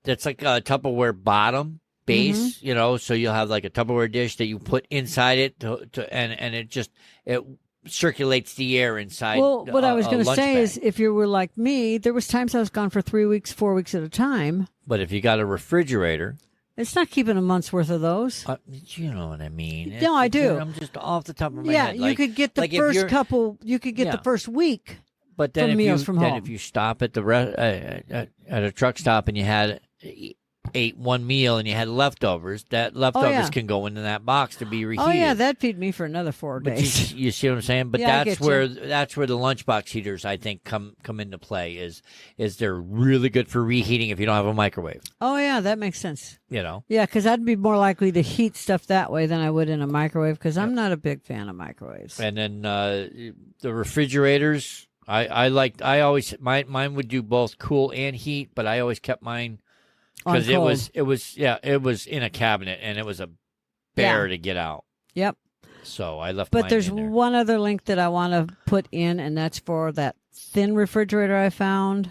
S1: that's like a Tupperware bottom base, so you'll have like a Tupperware dish that you put inside it and it circulates the air inside.
S2: Well, what I was going to say
S1: bag.
S2: is, if you were like me, there was times I was gone for 3 weeks, 4 weeks at a time.
S1: But if you got a refrigerator,
S2: it's not keeping a month's worth of those.
S1: You know what I mean?
S2: No, I do.
S1: I'm just off the top of my
S2: Yeah,
S1: head.
S2: you could get the first couple. You could get the first week.
S1: But then
S2: from meals from home.
S1: if you stop at at a truck stop and you had ate one meal and you had leftovers, that leftovers can go into that box to be reheated.
S2: Oh yeah, that'd feed me for another 4
S1: But
S2: days.
S1: you see what I'm saying? But
S2: Yeah, I
S1: that's
S2: get
S1: where
S2: you.
S1: that's where the lunchbox heaters, I think, come into play. Is they're really good for reheating if you don't have a microwave.
S2: Oh yeah, that makes sense.
S1: Yeah,
S2: because I'd be more likely to heat stuff that way than I would in a microwave, because I'm not a big fan of microwaves.
S1: And then the refrigerators, I always mine would do both cool and heat, but I always kept mine because it was in a cabinet and it was a bear to get out.
S2: Yep.
S1: So I left.
S2: But
S1: mine
S2: there's
S1: in there.
S2: one other link that I want to put in, and that's for that thin refrigerator I found.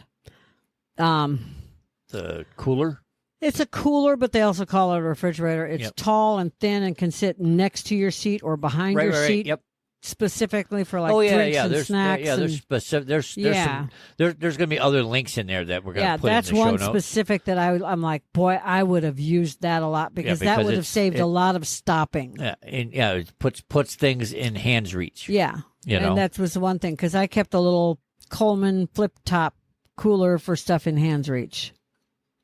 S1: The cooler.
S2: It's a cooler, but they also call it a refrigerator. It's tall and thin and can sit next to your seat or behind your seat.
S1: Yep.
S2: specifically for like
S1: oh yeah,
S2: drinks
S1: yeah.
S2: and
S1: There's
S2: snacks.
S1: there's
S2: and,
S1: specific. There's
S2: Yeah.
S1: some, there's going to be other links in there that we're going to put
S2: that's
S1: in the show
S2: one
S1: notes.
S2: specific that I'm like, boy, I would have used that a lot because that
S1: because
S2: would have saved a lot of stopping.
S1: Yeah, and it puts things in hands reach.
S2: Yeah.
S1: You know?
S2: And that was the one thing because I kept a little Coleman flip top cooler for stuff in hands reach.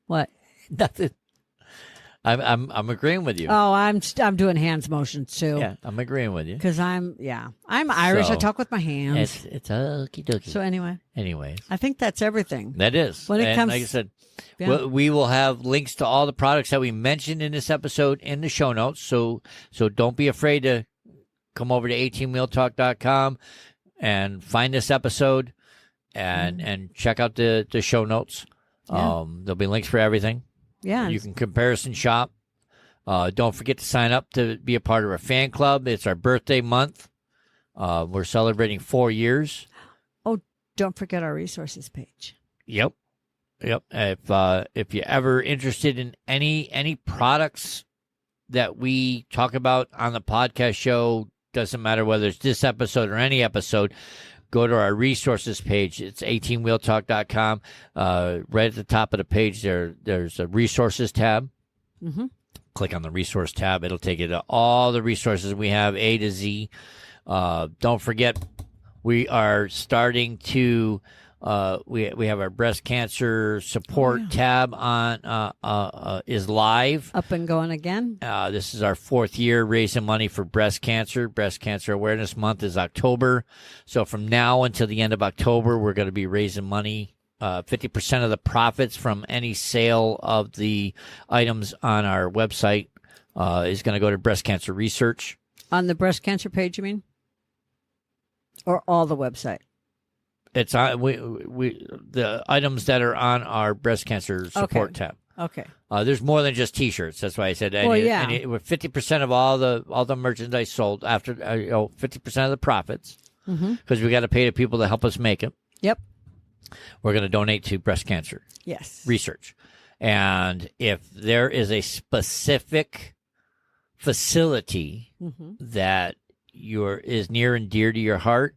S2: What?
S1: Nothing. I'm agreeing with you.
S2: Oh, I'm doing hands motions too.
S1: Yeah, I'm agreeing with you.
S2: Because I'm Irish. I
S1: So,
S2: talk with my hands.
S1: It's okie dokie.
S2: So anyway,
S1: Anyways,
S2: I think that's everything.
S1: that is.
S2: When it
S1: And
S2: comes-
S1: like I said,
S2: Yeah.
S1: we will have links to all the products that we mentioned in this episode in the show notes. So don't be afraid to come over to 18wheeltalk.com and find this episode and check out the show notes.
S2: Yeah.
S1: There'll be links for everything.
S2: Yeah.
S1: You can comparison shop. Don't forget to sign up to be a part of our fan club. It's our birthday month. We're celebrating 4 years.
S2: Don't forget our resources page.
S1: Yep. If you're ever interested in any products that we talk about on the podcast show, doesn't matter whether it's this episode or any episode, go to our resources page. It's 18wheeltalk.com. Right at the top of the page, there's a resources tab.
S2: Mm-hmm.
S1: Click on the resource tab. It'll take you to all the resources we have, A to Z. Don't forget, we are starting to we have our breast cancer support tab on is live.
S2: Up and going again.
S1: This is our 4th year raising money for breast cancer. Breast Cancer Awareness Month is October. So from now until the end of October, we're going to be raising money. 50% of the profits from any sale of the items on our website is going to go to breast cancer research.
S2: On the breast cancer page, you mean? Or all the website?
S1: It's on the items that are on our breast cancer support tab.
S2: Okay.
S1: There's more than just T-shirts. That's why I said.
S2: Well, yeah.
S1: With 50% of all the merchandise sold after 50% of the profits, because we got to pay the people to help us make it.
S2: Yep.
S1: We're going to donate to breast cancer
S2: Yes.
S1: research, and if there is a specific facility that is near and dear to your heart,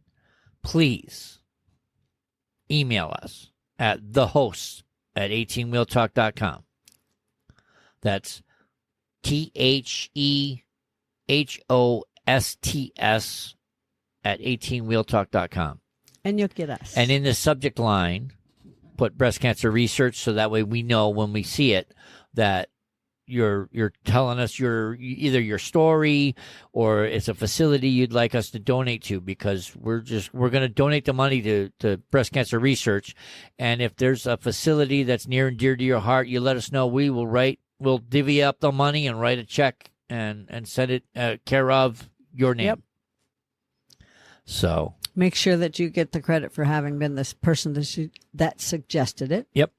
S1: please email us at thehosts@18wheeltalk.com. That's THEHOSTS at 18wheeltalk.com.
S2: And you'll get us.
S1: And in the subject line, put breast cancer research, so that way we know when we see it that you're telling us either your story or it's a facility you'd like us to donate to, because we're going to donate the money to breast cancer research. And if there's a facility that's near and dear to your heart, you let us know. We'll divvy up the money and write a check and send it care of your name.
S2: Yep.
S1: So
S2: make sure that you get the credit for having been this person that suggested it.
S1: Yep.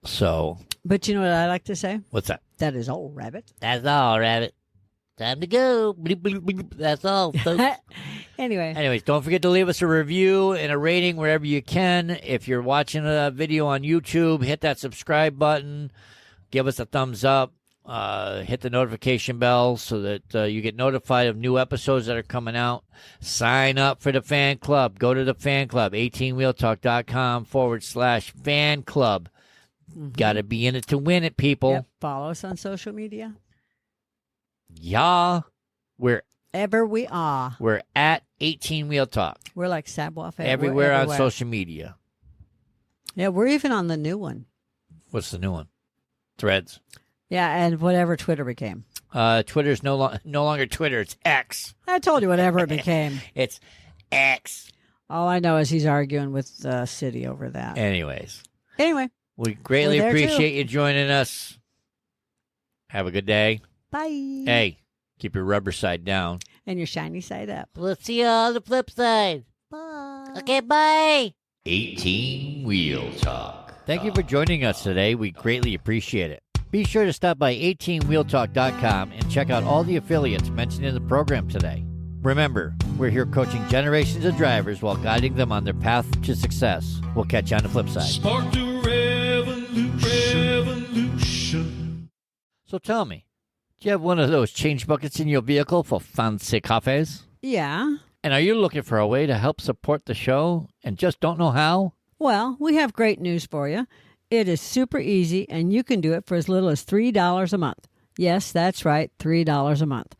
S1: So,
S2: but you know what I like to say?
S1: What's that?
S2: That is all, Rabbit.
S1: That's all, Rabbit. Time to go. Bleep, bleep, bleep. That's all, folks. Anyways, don't forget to leave us a review and a rating wherever you can. If you're watching a video on YouTube, hit that subscribe button. Give us a thumbs up. Hit the notification bell so that you get notified of new episodes that are coming out. Sign up for the fan club. Go to the fan club, 18wheeltalk.com/fan club. Got to be in it to win it, people.
S2: Yep. Follow us on social media.
S1: Yeah.
S2: Wherever we are.
S1: We're at 18 Wheel Talk.
S2: We're like Saboif.
S1: Everywhere on social media.
S2: Yeah, we're even on the new one.
S1: What's the new one? Threads.
S2: Yeah, and whatever Twitter became.
S1: Twitter's no longer Twitter. It's X.
S2: I told you whatever it became.
S1: It's X.
S2: All I know is he's arguing with City over that.
S1: Anyway. We greatly appreciate you joining us. Have a good day.
S2: Bye.
S1: Hey, keep your rubber side down.
S2: And your shiny side up.
S1: We'll see you on the flip side.
S2: Bye.
S1: Okay, bye. 18 Wheel Talk. Thank you for joining us today. We greatly appreciate it. Be sure to stop by 18wheeltalk.com and check out all the affiliates mentioned in the program today. Remember, we're here coaching generations of drivers while guiding them on their path to success. We'll catch you on the flip side.
S4: Spark the revolution.
S1: So tell me, do you have one of those change buckets in your vehicle for fancy coffees?
S2: Yeah.
S1: And are you looking for a way to help support the show and just don't know how?
S2: Well, we have great news for you. It is super easy, and you can do it for as little as $3 a month. Yes, that's right, $3 a month.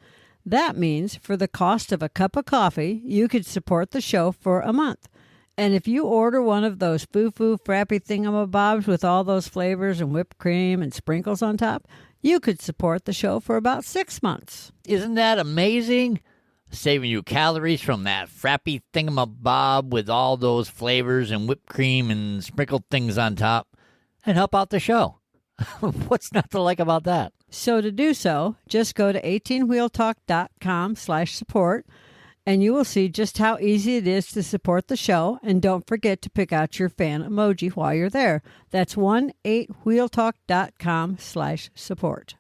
S2: That means for the cost of a cup of coffee, you could support the show for a month. And if you order one of those foo-foo frappy thingamabobs with all those flavors and whipped cream and sprinkles on top, you could support the show for about 6 months.
S1: Isn't that amazing? Saving you calories from that frappy thingamabob with all those flavors and whipped cream and sprinkled things on top, and help out the show. What's not to like about that?
S2: So to do so, just go to 18wheeltalk.com/support, and you will see just how easy it is to support the show. And don't forget to pick out your fan emoji while you're there. That's 18wheeltalk.com/support.